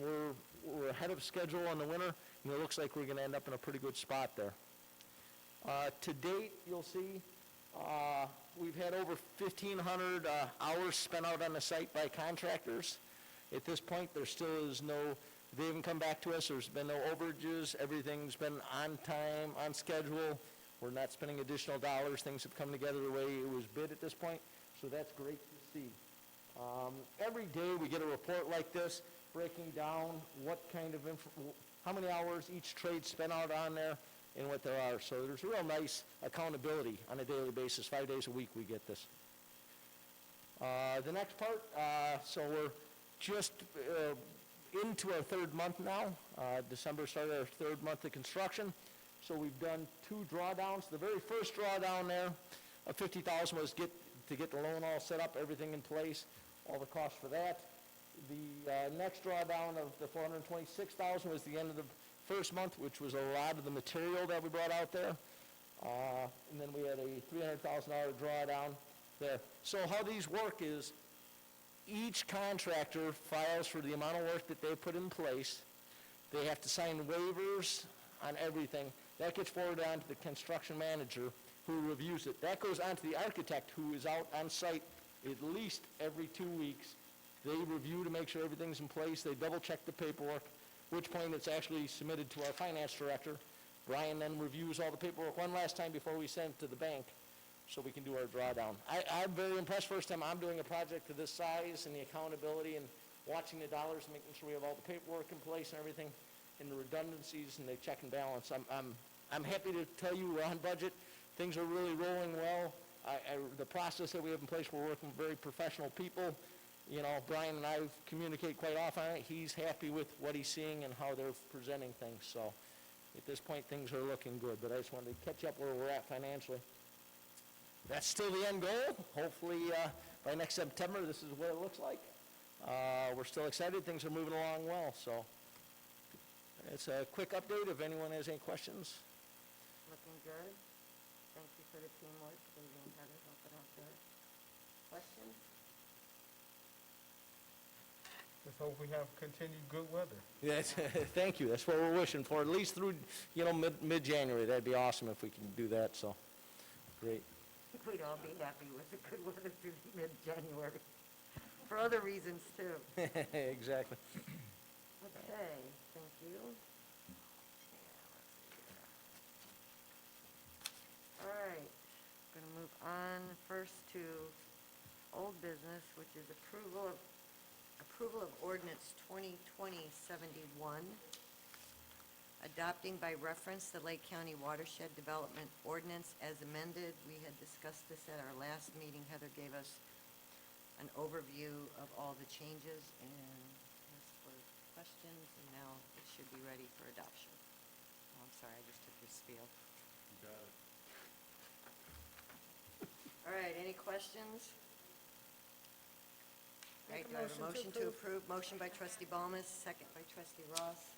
we're ahead of schedule on the winter, and it looks like we're going to end up in a pretty good spot there. To date, you'll see, we've had over 1,500 hours spent out on the site by contractors. At this point, there still is they haven't come back to us. There's been no overages. Everything's been on time, on schedule. We're not spending additional dollars. Things have come together the way it was bid at this point, so that's great to see. Every day we get a report like this, breaking down what kind of how many hours each trade spent out on there and what there are. So there's real nice accountability on a daily basis. 5 days a week we get this. The next part, so we're just into our third month now. December started our third month of construction. So we've done 2 drawdowns. The very first drawdown there of $50,000 was to get the loan all set up, everything in place, all the costs for that. The next drawdown of the $426,000 was the end of the first month, which was a lot of the material that we brought out there. And then we had a $300,000 drawdown there. So how these work is, each contractor files for the amount of work that they put in place. They have to sign waivers on everything. That gets forwarded on to the construction manager, who reviews it. That goes on to the architect, who is out on site at least every 2 weeks. They review to make sure everything's in place. They double-check the paperwork, which point it's actually submitted to our finance director. Brian then reviews all the paperwork one last time before we send it to the bank, so we can do our drawdown. I'm very impressed, first time I'm doing a project of this size, and the accountability and watching the dollars, making sure we have all the paperwork in place and everything, and the redundancies and the check and balance. I'm happy to tell you we're on budget. Things are really rolling well. The process that we have in place, we're working with very professional people. You know, Brian and I communicate quite often. He's happy with what he's seeing and how they're presenting things. So at this point, things are looking good, but I just wanted to catch up where we're at financially. That's still the end goal. Hopefully, by next September, this is what it looks like. We're still excited. Things are moving along well, so it's a quick update. If anyone has any questions. Looking good. Thank you for the teamwork, David and Heather helping out there. Questions? Just hope we have continued good weather. Yes, thank you. That's what we're wishing for, at least through, mid-January. That'd be awesome if we can do that, so, great. We'd all be happy with the good weather through mid-January, for other reasons too. Exactly. Okay, thank you. All right, going to move on first to old business, which is approval of ordinance 2020-71, adopting by reference the Lake County Watershed Development Ordinance as amended. We had discussed this at our last meeting. Heather gave us an overview of all the changes and asked for questions, and now it should be ready for adoption. Oh, I'm sorry, I just took your spiel. You got it. All right, any questions? All right, Make do I have a motion to approve? Motion by trustee Balmas, second by trustee Ross.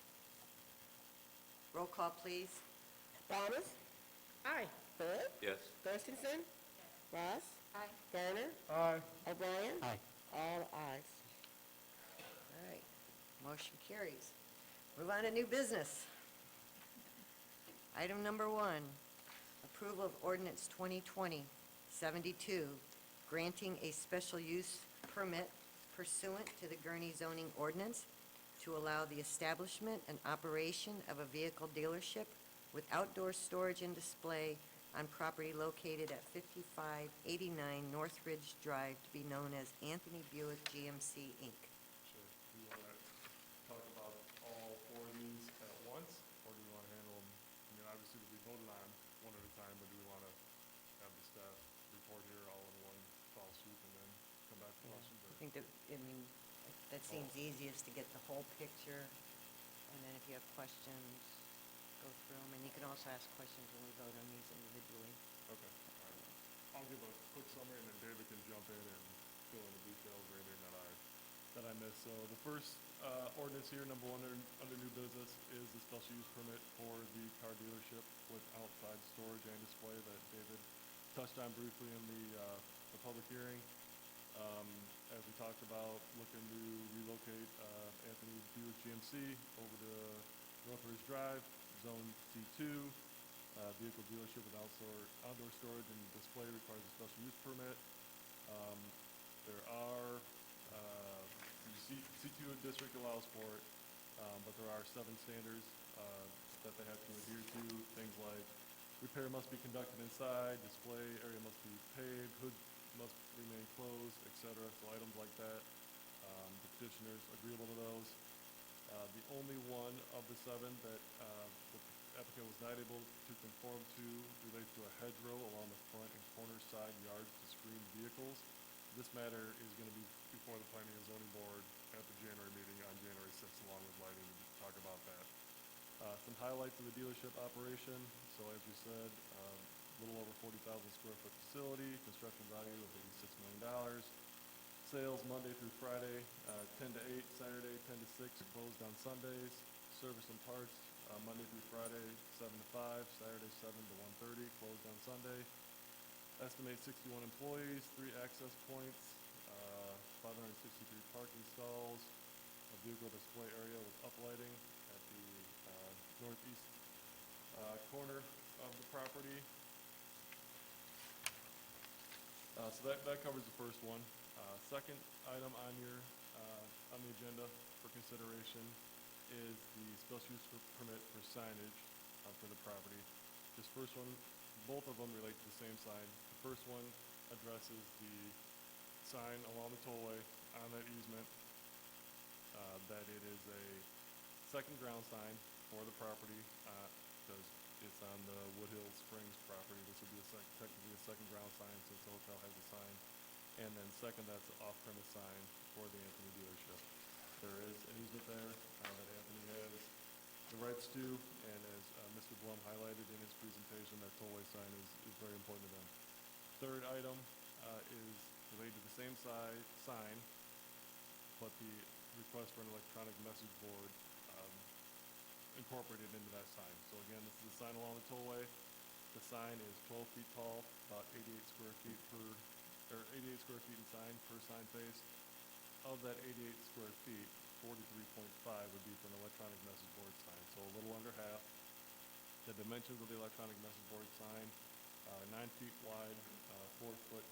Roll call, please. Thomas? Aye. Hood? Yes. Christensen? Ross? Aye. Garner? Aye. O'Brien? Aye. All ayes. All right, motion carries. Move on to new business. Item number 1, approval of ordinance 2020-72, granting a special use permit pursuant to the Gurnee zoning ordinance to allow the establishment and operation of a vehicle dealership with outdoor storage and display on property located at 5589 North Ridge Drive to be known as Anthony Buick GMC, Inc. Sure. Do you want to talk about all 4 of these at once, or do you want to handle them, obviously we voted on one at a time, but do we want to have the staff report here all in one fall swoop and then come back to questions? I think that, that seems easiest to get the whole picture, and then if you have questions, go through them, and you can also ask questions when we vote on these individually. Okay, all right. I'll give a quick summary, and then David can jump in and fill in the details or anything that I missed. So the first ordinance here, number 1 under new business, is the special use permit for the car dealership with outside storage and display that David touched on briefly in the public hearing. As we talked about, looking to relocate Anthony Buick GMC over to North Ridge Drive, Zone C2. Vehicle dealership with outdoor storage and display requires a special use permit. There are, C2 district allows for it, but there are 7 standards that they have to adhere to. Things like repair must be conducted inside, display area must be paved, hood must remain closed, etc. So items like that, the petitioners agreeable to those. The only one of the 7 that the applicant was not able to conform to relates to a hedgerow along the front and corner side yards to screen vehicles. This matter is going to be before the Planning and Zoning Board at the January meeting on January 6th, along with lighting, to talk about that. Some highlights of the dealership operation. So as we said, a little over 40,000 square foot facility, construction value of $86 million. Sales Monday through Friday, 10 to 8, Saturday 10 to 6, closed on Sundays. Service and parts, Monday through Friday, 7 to 5, Saturday, 7 to 1:30, closed on Sunday. Estimate 61 employees, 3 access points, 563 parking stalls, a vehicle display area with uplighting at the northeast corner of the property. So that covers the first one. Second item on on the agenda for consideration is the special use permit for signage for the property. This first one, both of them relate to the same sign. The first one addresses the sign along the tollway on that easement, that it is a second ground sign for the property, because it's on the Woodhill Springs property. This would be technically a second ground sign since the hotel has a sign. And then second, that's the off-premise sign for the Anthony dealership. There is an easement there that Anthony has the rights to, and as Mr. Blum highlighted in his presentation, that tollway sign is very important to them. Third item is related to the same sign, but the request for an electronic message board incorporated into that sign. So again, this is a sign along the tollway. The sign is 12 feet tall, about 88 square feet in sign per sign face. Of that 88 square feet, 43.5 would be for an electronic message board sign, so a little under half. The dimensions of the electronic message board sign are 9 feet wide, 4 foot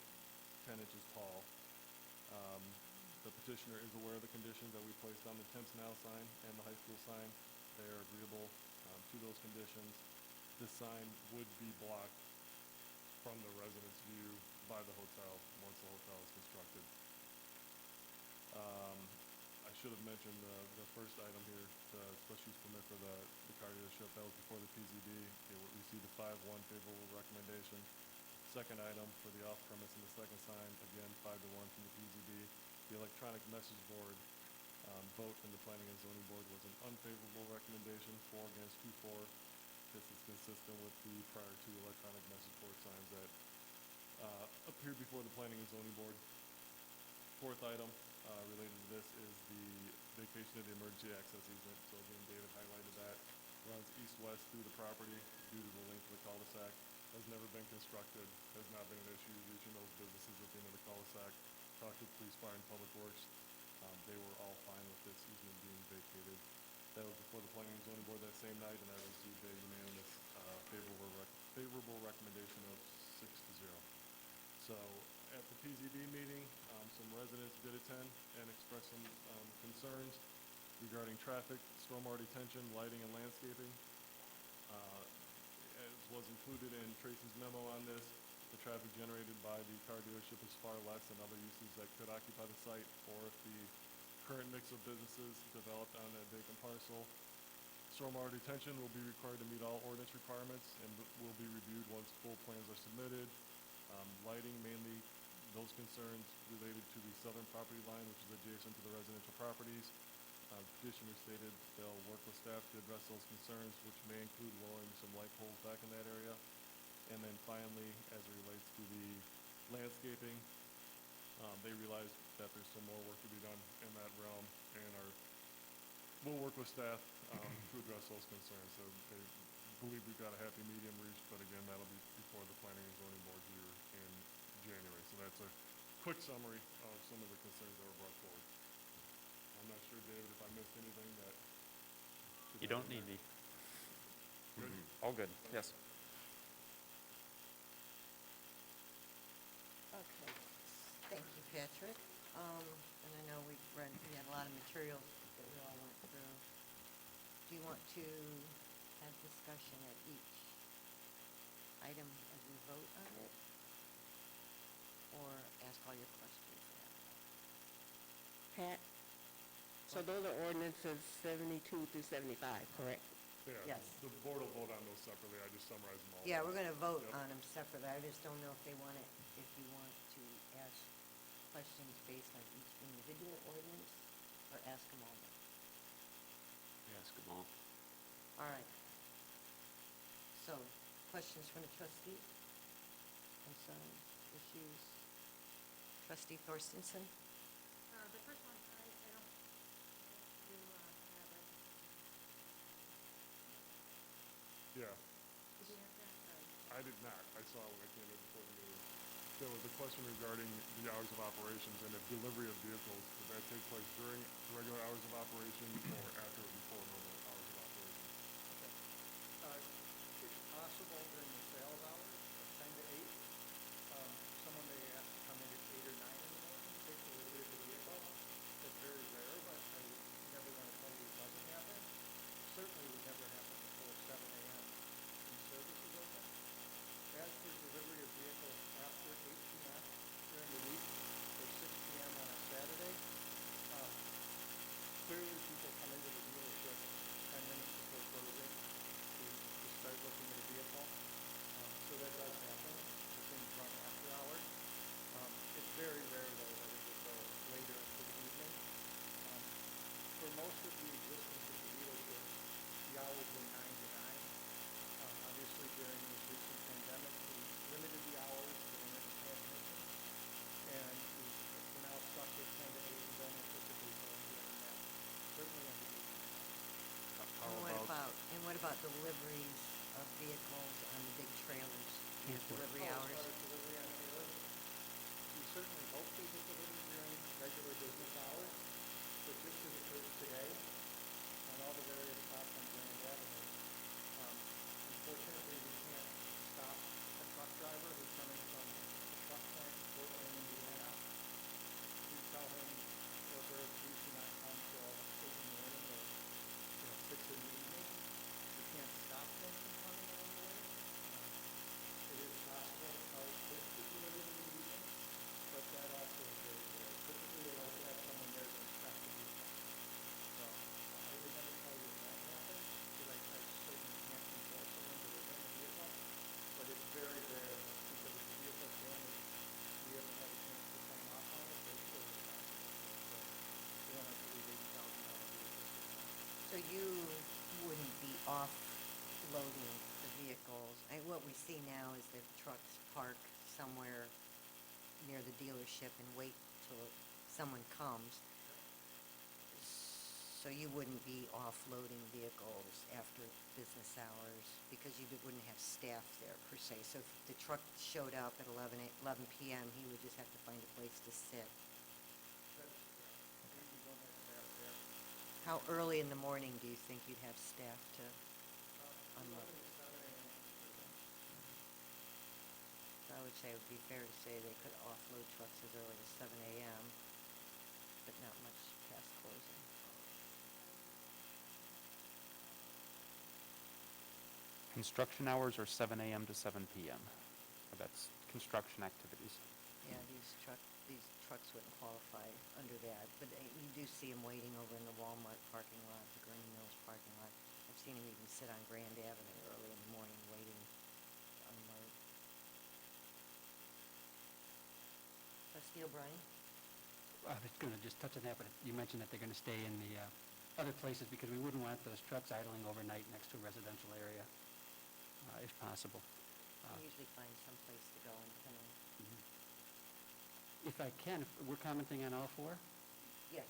10 inches tall. The petitioner is aware of the conditions that we placed on the Temps Now sign and the high school sign. They are agreeable to those conditions. This sign would be blocked from the residence view by the hotel once the hotel is constructed. I should have mentioned the first item here, the special use permit for the car dealership. That was before the PZB. It received a 5-1 favorable recommendation. Second item for the off-premise and the second sign, again, 5-1 from the PZB. The electronic message board vote from the Planning and Zoning Board was an unfavorable recommendation, 4 against 2-4. This is consistent with the prior two electronic message board signs that appeared before the Planning and Zoning Board. Fourth item related to this is the vacation of the emergency access easement. So again, David highlighted that. Runs east-west through the property due to the length of the cul-de-sac. Has never been constructed, has not been an issue reaching those businesses at the end of the cul-de-sac. Talked to police, fire, and public works. They were all fine with this easement being vacated. That was before the Planning and Zoning Board that same night, and I received a unanimous favorable recommendation of 6-0. So at the PZB meeting, some residents did attend and express some concerns regarding traffic, stormwater detention, lighting, and landscaping. As was included in Tracy's memo on this, the traffic generated by the car dealership is far less than other uses that could occupy the site, or if the current mix of businesses developed on that vacant parcel. Stormwater detention will be required to meet all ordinance requirements and will be reviewed once full plans are submitted. Lighting, mainly those concerns related to the southern property line, which is adjacent to the residential properties. Petitioner stated they'll work with staff to address those concerns, which may include lowering some light poles back in that area. And then finally, as it relates to the landscaping, they realize that there's some more work to be done in that realm, and we'll work with staff to address those concerns. So they believe we've got a happy medium reached, but again, that'll be before the Planning and Zoning Board here in January. So that's a quick summary of some of the concerns that were brought forward. I'm not sure, David, if I missed anything that... You don't need me. Good? All good, yes. Okay, thank you, Patrick. And I know we had a lot of materials that we all went through. Do you want to have discussion at each item as we vote on it? Or ask all your questions there? Pat? So those are ordinances 72 through 75, correct? Yeah, Yes. the board will vote on those separately. I just summarized them all. Yeah, we're going to vote Yep. on them separately. I just don't know if you want to ask questions based on each individual ordinance, or ask them all. Ask them all. All right. So, questions from the trustees? Concerns, issues? Trustee Thorstensen? The first one, I don't, you have it. saw when I came in before the meeting. There was a question regarding the hours of operations and if delivery of vehicles, would that take place during regular hours of operation or after or before normal hours of operation? It's possible during the sales hours of 10 to 8. Someone may ask to come in at 8 or 9 in the morning, take delivery of the vehicle. It's very rare, but I would never want to tell you it doesn't happen. Certainly would never happen before 7 a.m. when service is open. As for delivery of vehicles after 8 p.m. during the week or 6 p.m. on a Saturday, clearly people come into the dealership 10 minutes before closing to start looking at a vehicle. So that does happen. The things run after hours. It's very rare, though, that it would go later into the evening. For most of the existence of the dealership, the hours were 9 to 9. Obviously, during this recent pandemic, we limited the hours to limit the transmissions, and we're now stuck at 10 to 8 and don't anticipate going beyond that, certainly on the weekends. And what about deliveries of vehicles on the big trailers? Do you have delivery As hours? far as delivery on trailers, we certainly hope they get delivered during regular business hours, but just as occurred today, on all the various stops on Grand Avenue, unfortunately, we can't stop a truck driver who's coming from a truck plant in Fort Wayne, Indiana. We tell him, or her, please do not come till 8 in the morning or 6 in the evening. We can't stop them from coming along the way. It is possible that cars could be delivered in the evening, but that also is very rare. Typically, they like to have someone there to inspect the vehicle. So I would never tell you it won't happen, because I certainly can't control someone delivering a vehicle, but it's very rare, because if the vehicle's damaged, we haven't had a chance to sign off on it, they're still responsible for it. So we don't have to leave $80,000 vehicles behind. So you wouldn't be offloading the vehicles? What we see now is that trucks park somewhere near the dealership and wait till someone comes. So you wouldn't be offloading vehicles after business hours because you wouldn't have staff there per se. So if the truck showed up at 11 p.m., he would just have to find a place to sit. That's correct. We don't have staff there. How early in the morning do you think you'd have staff to unload? 11 to 7 a.m. So I would say it would be fair to say they could offload trucks as early as 7 a.m., but not much past closing. Construction hours are 7 a.m. to 7 p.m. That's construction activities. Yeah, these trucks wouldn't qualify under that, but you do see them waiting over in the Walmart parking lot, the Gurnee Mills parking lot. I've seen them even sit on Grand Avenue early in the morning waiting to unload. Trustee O'Brien? I was going to just touch on that, but you mentioned that they're going to stay in the other places because we wouldn't want those trucks idling overnight next to a residential area, if possible. You usually find some place to go in town. If I can, if we're commenting on all four? Yes.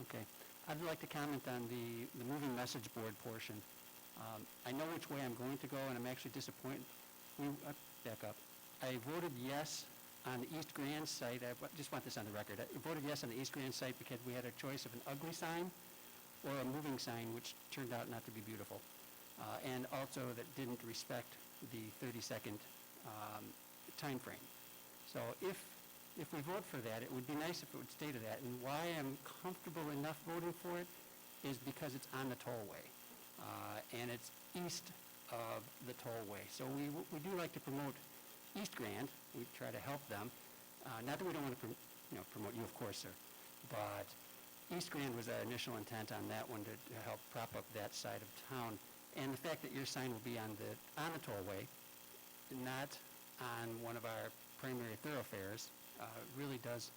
Okay. I'd like to comment on the moving message board portion. I know which way I'm going to go, and I'm actually disappointed. Back up. I voted yes on the East Grand site. Just want this on the record. I voted yes on the East Grand site because we had a choice of an ugly sign or a moving sign, which turned out not to be beautiful. And also that didn't respect the 30-second time frame. So if we vote for that, it would be nice if it would stay to that. And why I'm comfortable enough voting for it is because it's on the tollway. And it's east of the tollway. So we do like to promote East Grand. We try to help them. Not that we don't want to promote you, of course, sir. But East Grand was our initial intent on that one to help prop up that side of town. And the fact that your sign will be on the tollway, not on one of our primary thoroughfares, really does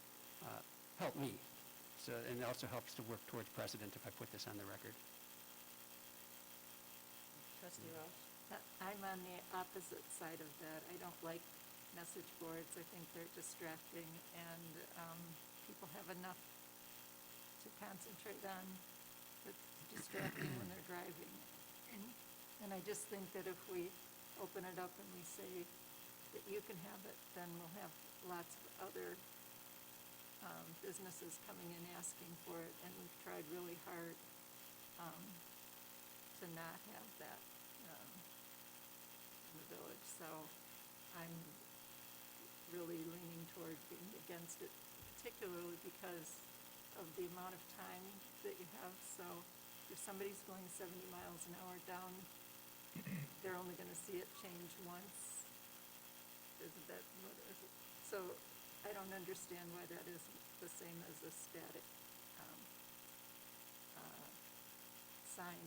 help me. So, and it also helps to work towards precedent if I put this on the record. Trustee Ross? I'm on the opposite side of that. I don't like message boards. I think they're distracting, and people have enough to concentrate on that's distracting when they're driving. And I just think that if we open it up and we say that you can have it, then we'll have lots of other businesses coming in asking for it, and we've tried really hard to not have that in the village. So I'm really leaning toward being against it, particularly because of the amount of time that you have. So if somebody's going 70 miles an hour down, they're only going to see it change once. Isn't that what is it? So I don't understand why that isn't the same as a static sign,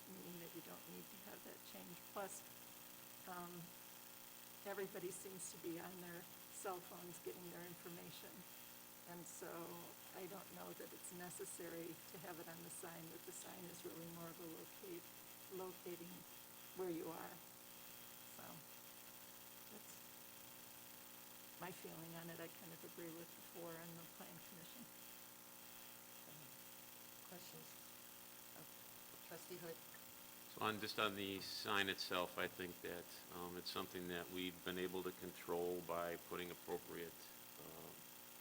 meaning that you don't need to have that change. Plus, everybody seems to be on their cell phones getting their information. And so I don't know that it's necessary to have it on the sign, that the sign is really more of a locating where you are. So that's my feeling on it. I kind of agree with the four on the plan commission. Questions? Trustee Hood? So just on the sign itself, I think that it's something that we've been able to control by putting appropriate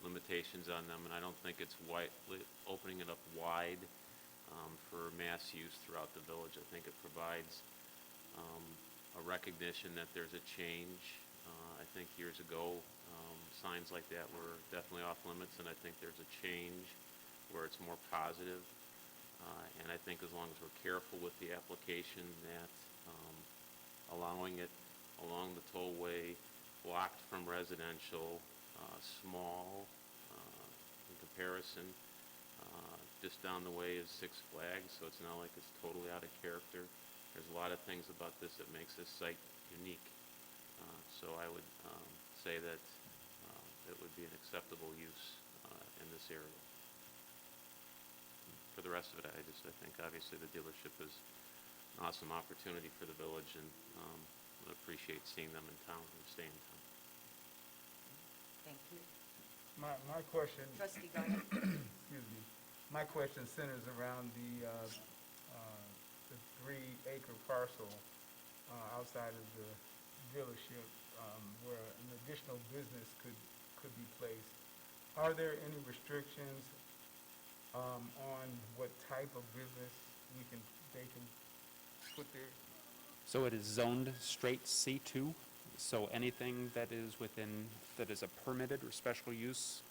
limitations on them, and I don't think it's opening it up wide for mass use throughout the village. I think it provides a recognition that there's a change. I think years ago, signs like that were definitely off limits, and I think there's a change where it's more positive. And I think as long as we're careful with the application, that allowing it along the tollway, blocked from residential, small in comparison, just down the way is Six Flags, so it's not like it's totally out of character. There's a lot of things about this that makes this site unique. So I would say that it would be an acceptable use in this area. For the rest of it, I think obviously the dealership is an awesome opportunity for the village, and would appreciate seeing them in town and staying in town. Thank you. My question, Trustee Gurnee? excuse me, my question centers around the 3-acre parcel outside of the dealership where an additional business could be placed. Are there any restrictions on what type of business they can put there? So it is zoned straight C2, so anything that is that is a permitted or special use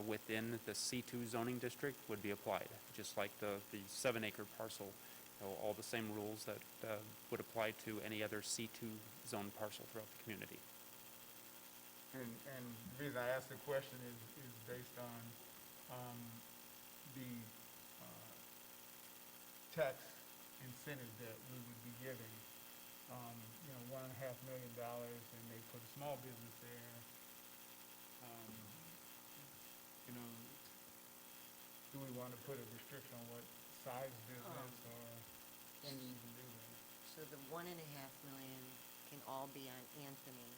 within the C2 zoning district would be applied, just like the 7-acre parcel. All the same rules that would apply to any other C2 zone parcel throughout the community. And the reason I ask the question is based on the tax incentive that we would be giving. $1.5 million, and they put a small business there. Do we want to put a restriction on what size business or can you even do that? So the 1.5 million can all be on Anthony.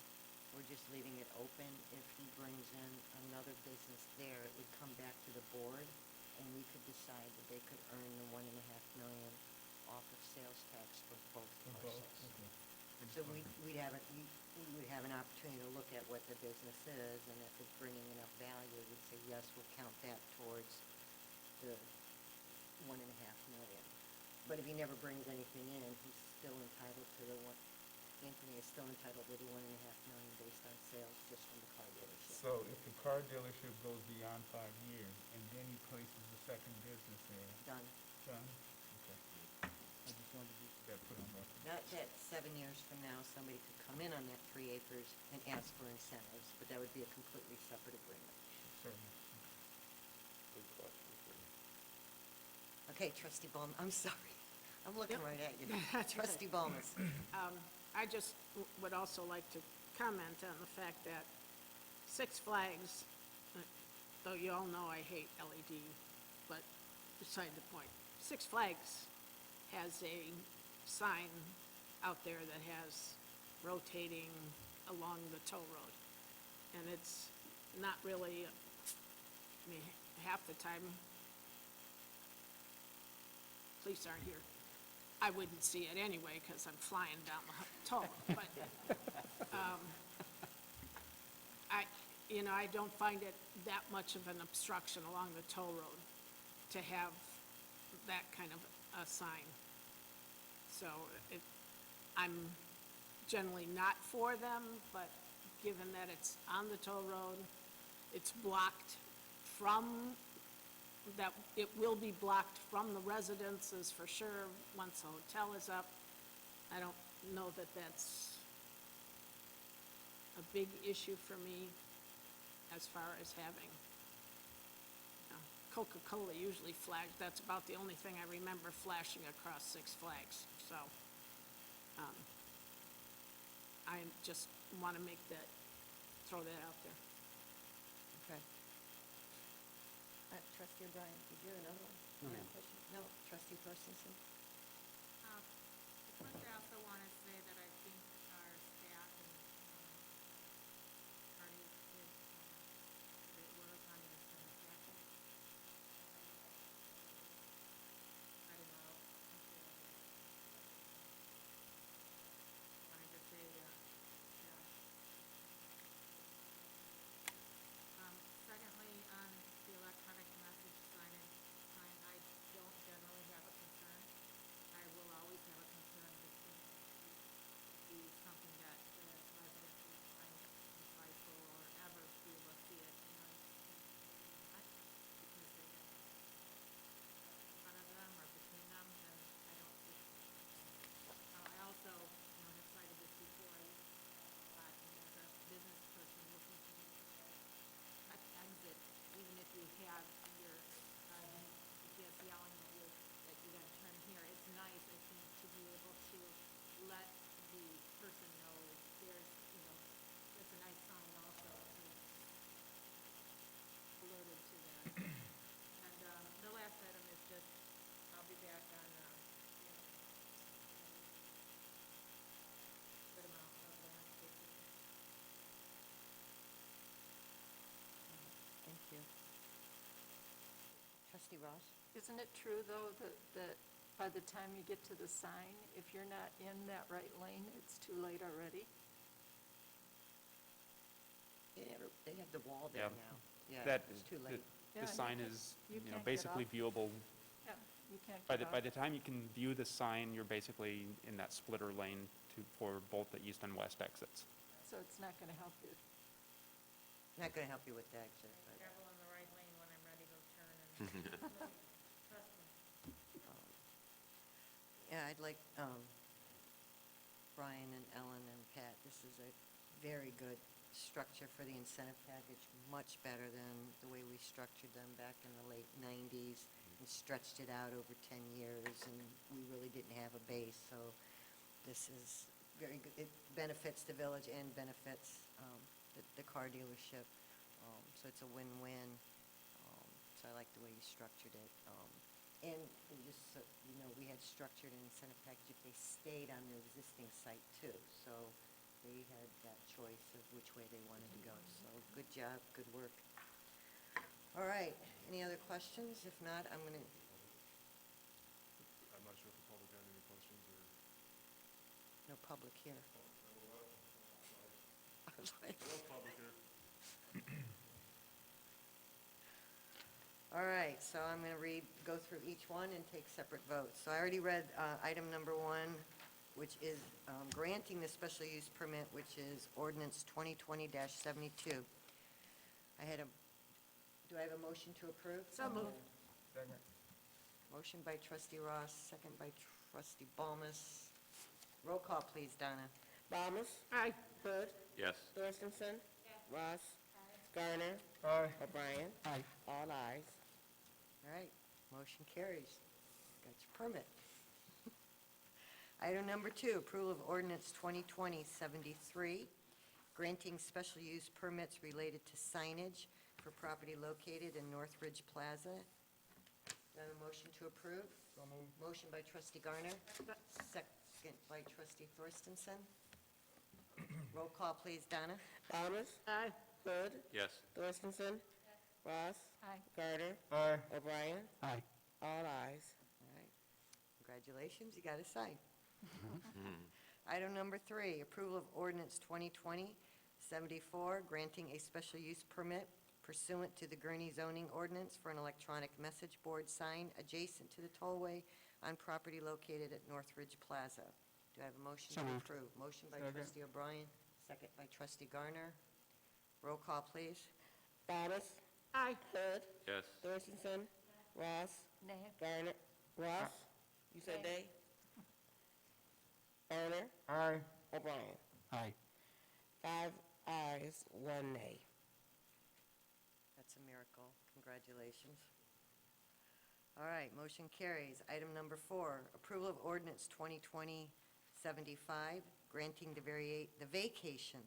We're just leaving it open. If he brings in another business there, it would come back to the board, and we could decide that they could earn the 1.5 million off of sales tax for both parcels. Okay. So we would have an opportunity to look at what the business is, and if it's bringing enough value, we'd say, yes, we'll count that towards the 1.5 million. But if he never brings anything in, he's still entitled to Anthony is still entitled to the 1.5 million based on sales just from the car dealership. So if the car dealership goes beyond 5 years and then he places a second business there, Done. done? Okay. I just wanted to get that put on record. Not that 7 years from now, somebody could come in on that 3 acres and ask for incentives, but that would be a completely separate agreement. Certainly. Good question for you. Okay, Trustee Ballmer, I'm sorry. I'm looking right at you. That's okay. Trustee Ballmer. I just would also like to comment on the fact that Six Flags, though you all know I hate LED, but beside the point, Six Flags has a sign out there that has rotating along the toll road. And it's not really, half the time, police aren't here. I wouldn't see it anyway because I'm flying down the toll. But I don't find it that much of an obstruction along the toll road to have that kind of a sign. So I'm generally not for them, but given that it's on the toll road, it's blocked from, that it will be blocked from the residences for sure once the hotel is up. I don't know that that's a big issue for me as far as having, Coca-Cola usually flags, that's about the only thing I remember flashing across Six Flags, so, I just want to make that, throw that out there. Okay. Trustee O'Brien, did you have another one? No, ma'am. Question? No, trustee Thorstensen? First, I also want to say that I think our staff and parties did great work on the incentive package. I don't know. Wanted to say that. Secondly, on the electronic message sign, I don't generally have a concern. I will always have a concern if it's going to be something that the residents will find insightful or ever be able to see it, because they have in front of them or between them, then I don't see. I also, have cited this before, I use a lot, as a business person looking to exit, even if you have your, GPS yelling at you that you gotta turn here, it's nice, I think, to be able to let the person know there's, it's a nice sign also to alerted to that. And, the last item is just, I'll be back on, good amount of landscaping. Thank you. Trustee Ross? Isn't it true, though, that by the time you get to the sign, if you're not in that right lane, it's too late already? They have the wall there Yeah. now. Yeah, That, it's too late. Yeah, the and sign you is, can't get basically off. viewable. Yeah, you can't By get the, off. by the time you can view the sign, you're basically in that splitter lane for both the east and west exits. So it's not going to help you. Not going to help you with the exit, but, Travel in the right lane when I'm ready to turn and, trust me. yeah, I'd like, Brian and Ellen and Pat, this is a very good structure for the incentive package, much better than the way we structured them back in the late 90s and stretched it out over 10 years, and we really didn't have a base, so this is very good. It benefits the village and benefits the car dealership, so it's a win-win. So I like the way you structured it. And just so you know, we had structured an incentive package if they stayed on their existing site too. So they had that choice of which way they wanted to go. So good job, good work. All right, any other questions? If not, I'm going to, I'm not sure if the public had any questions or. no public here. I was like, No public here. all right, so I'm going to go through each one and take separate votes. So I already read item number 1, which is granting the special use permit, which is ordinance 2020-72. Do I have a motion to approve? So moved. Motion by trustee Ross, second by trustee Balmas. Roll call, please, Donna. Balmas? Aye. Hood? Yes. Thorstensen? Ross? Garner? O'Brien? Aye. All ayes. All right, motion carries. Got your permit. Item number 2, approval of ordinance 2020-73, granting special use permits related to signage for property located in Northridge Plaza. Do I have a motion to approve? Motion by trustee Garner, second by trustee Thorstensen. Roll call, please, Donna. Balmas? Aye. Hood? Yes. Thorstensen? Ross? Aye. Garner? O'Brien? Aye. All ayes. All right, congratulations, you got a sign. Item number 3, approval of ordinance 2020-74, 74, granting a special use permit pursuant to the Gurnee zoning ordinance for an electronic message board sign adjacent to the tollway on property located at Northridge Plaza. Do I have a motion So to moved. approve? Motion by trustee O'Brien, second by trustee Garner. Roll call, please. Thomas. Aye. Hood. Yes. Dorchenson. Ross. Nay. Garner. Ross. You said Nay. nay? Garner. Aye. O'Brien. Aye. 5 ayes, 1 nay. That's a miracle. Congratulations. All right, motion carries. Item number 4, approval of ordinance 2020-75, granting the vacation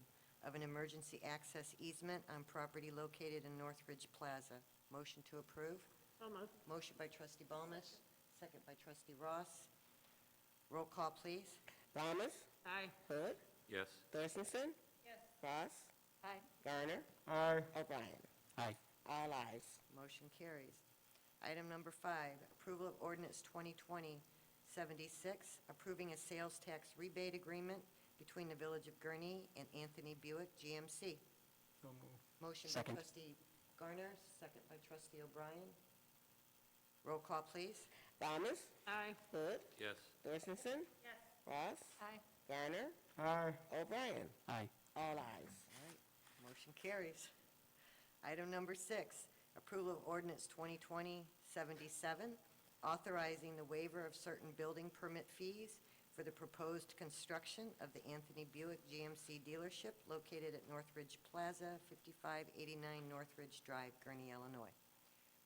of an emergency access easement on property located in Northridge Plaza. Motion to approve. So moved. Motion by trustee Balmas, second by trustee Ross. Roll call, please. Thomas. Aye. Hood. Yes. Dorchenson. Yes. Ross. Aye. Garner. Aye. O'Brien. Aye. All ayes. Motion carries. Item number 5, approval of ordinance 2020-76, approving a sales tax rebate agreement between the Village of Gurnee and Anthony Buick GMC. So moved. Motion by Second. trustee Garner, second by trustee O'Brien. Roll call, please. Thomas. Aye. Hood. Yes. Dorchenson. Yes. Ross. Aye. Garner. Aye. O'Brien. Aye. All ayes. All right, motion carries. Item number 6, approval of ordinance 2020-77, authorizing the waiver of certain building permit fees for the proposed construction of the Anthony Buick GMC dealership located at Northridge Plaza, 5589 Northridge Drive, Gurnee, Illinois.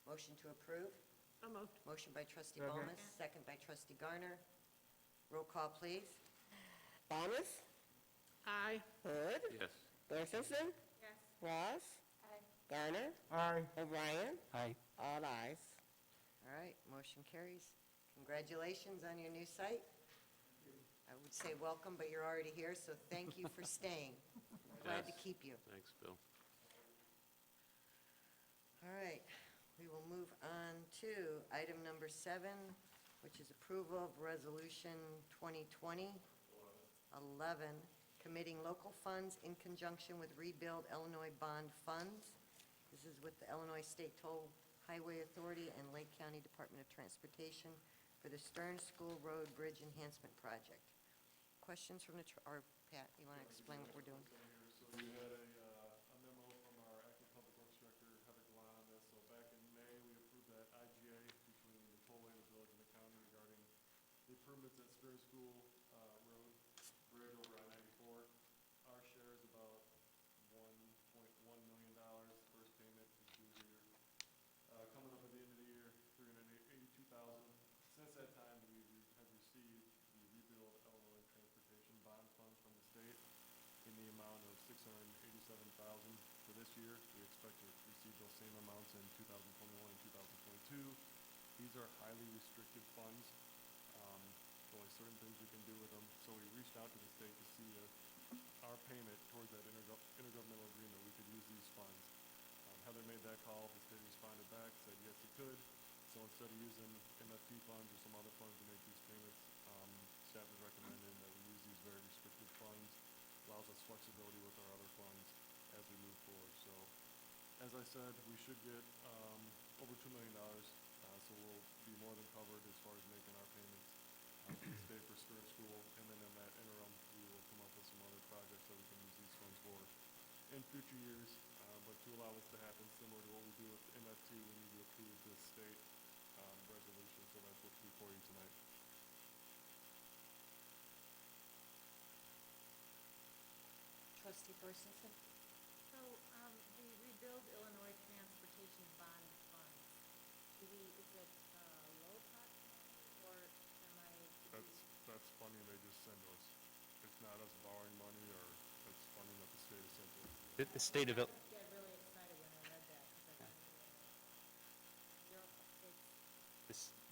Motion to approve. So moved. Motion by trustee Second. Balmas, second by trustee Garner. Roll call, please. Thomas. Aye. Hood. Yes. Dorchenson. Yes. Ross. Aye. Garner. Aye. O'Brien. Aye. All ayes. All right, motion carries. Congratulations on your new site. I would say welcome, but you're already here, so thank you for staying. Glad to Yes. keep you. Thanks, Bill. All right, we will move on to item number 7, which is approval of resolution 2020-11, committing local funds in conjunction with Rebuild Illinois Bond Funds. This is with the Illinois State Toll Highway Authority and Lake County Department of Transportation for the Stern School Road Bridge Enhancement Project. Questions from or Pat, you want to explain what we're doing? So we had a memo from our acting public works director, Heather Gallant, on this. So back in May, we approved that IGA between the tollway, the village, and the county regarding the improvements at Stern School Road Bridge over I-94. Our share is about $1.1 million. First payment is due here. Coming up at the end of the year, $382,000. Since that time, we have received the Rebuild Illinois Transportation Bond Funds from the state in the amount of $687,000 for this year. We expect to receive those same amounts in 2021 and 2022. These are highly restricted funds. Only certain things we can do with them. So we reached out to the state to see if our payment towards that intergovernmental agreement, we could use these funds. Heather made that call. The state responded back, said yes, it could. So instead of using MFT funds or some other funds to make these payments, staff is recommending that we use these very restricted funds. Allows us flexibility with our other funds as we move forward. So, as I said, we should get over $2 million, so we'll be more than covered as far as making our payments to the state for Stern School. And then in that interim, we will come up with some other projects that we can use these funds for in future years. But to allow this to happen, similar to what we do with MFT, we need to approve this state resolution, so that's what's before you tonight. Trustee Dorchenson? So, the Rebuild Illinois Transportation Bond Fund, is it, low-cost money, or am I? That's funding they just send us. It's not us borrowing money, or it's funding that the state has sent us. The state of, I got really excited when I read that, because I thought,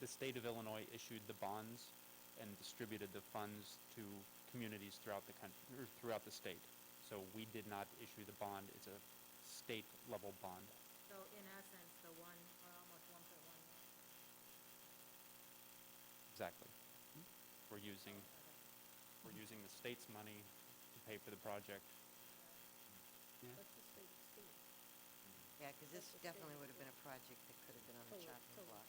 the state of Illinois issued the bonds and distributed the funds to communities throughout the country, or throughout the state. So we did not issue the bond. It's a state-level bond. so in essence, the almost 1.1 million. Exactly. We're using the state's money to pay for the project. Yeah. Let's just leave it Steve. Yeah, because this definitely would have been a project that could have been on the Totally, chopping totally. block.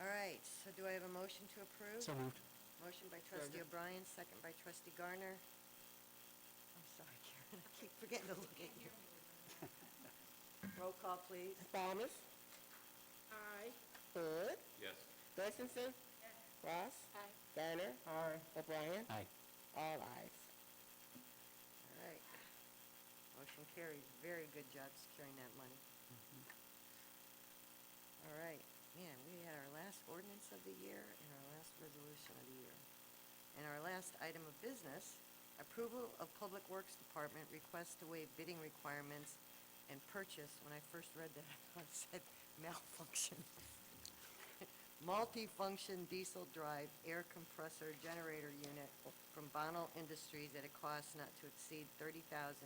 All right, so do I have a motion to approve? So moved. Motion by trustee O'Brien, second by trustee Garner. I'm sorry, Karen, I keep forgetting to look at you. Roll call, please. Thomas, Aye. Hood, Yes. Gustafson, Ross, Aye. Garner, O'Brien, Aye. all ayes. All right. Motion carries. Very good job securing that money. All right. Man, we had our last ordinance of the year and our last resolution of the year. And our last item of business, approval of Public Works Department request to waive bidding requirements and purchase. When I first read that, I thought it said malfunction. Multi-function diesel drive air compressor generator unit from Bonnell Industries at a cost not to exceed $30,206.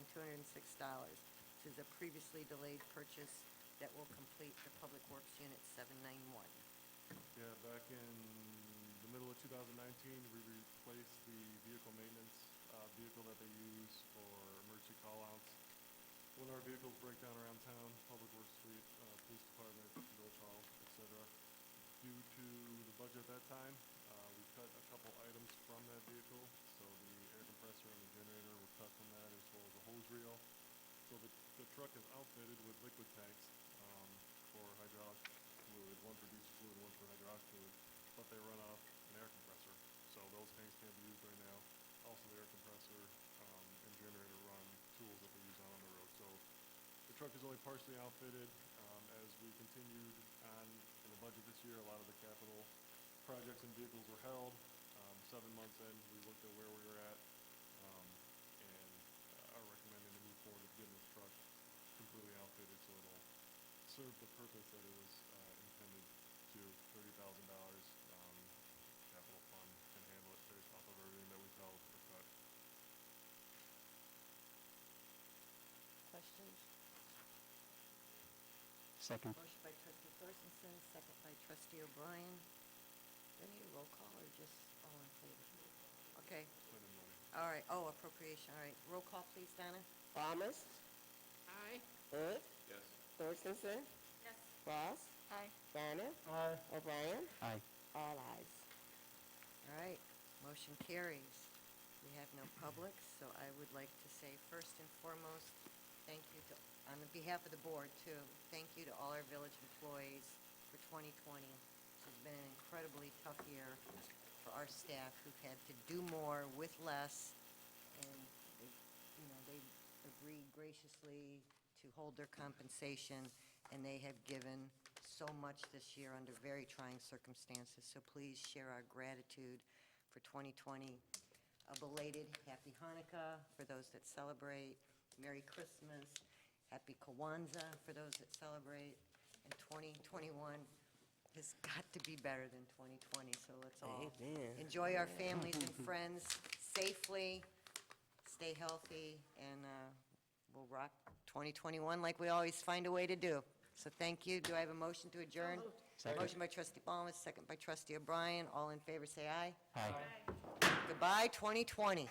This is a previously delayed purchase that will complete the Public Works Unit 791. Yeah, back in the middle of 2019, we replaced the vehicle maintenance vehicle that they use for emergency call-outs. When our vehicles break down around town, Public Works Fleet, Police Department, Village Hall, et cetera. Due to the budget at that time, we cut a couple items from that vehicle. So the air compressor and the generator were cut from that, as well as the hose reel. So the truck is outfitted with liquid tanks for hydraulic fluid, one for diesel fluid, one for hydraulic fluid, but they run off an air compressor. So those tanks can't be used right now. Also, the air compressor and generator run tools that they use out on the road. So the truck is only partially outfitted. As we continued on in the budget this year, a lot of the capital projects and vehicles were held. 7 months in, we looked at where we were at and are recommending to move forward with getting this truck completely outfitted so it'll serve the purpose that it was intended to. $30,000 capital fund can handle it based off of everything that we've held or cut. Questions? Second. Motion by trustee Thorstensen, second by trustee O'Brien. Do I need a roll call or just all in favor? Okay, Spending money. all right. Oh, appropriation, all right. Roll call, please, Donna. Thomas, Aye. Hood, Yes. Gustafson, Yes. Ross, Aye. Garner, O'Brien, Aye. all ayes. All right, motion carries. We have no public, so I would like to say first and foremost, thank you to, on behalf of the board too, thank you to all our village employees for 2020. This has been an incredibly tough year for our staff who've had to do more with less, and they agreed graciously to hold their compensation, and they have given so much this year under very trying circumstances. So please share our gratitude for 2020. A belated Happy Hanukkah for those that celebrate, Merry Christmas, Happy Kwanzaa for those that celebrate, and 2021 has got to be better than 2020, so let's all Amen. enjoy our families and friends safely, stay healthy, and we'll rock 2021 like we always find a way to do. So thank you. Do I have a motion to adjourn? Second. Motion by trustee Ballmer, second by trustee O'Brien. All in favor, say aye. Aye. Goodbye, 2020.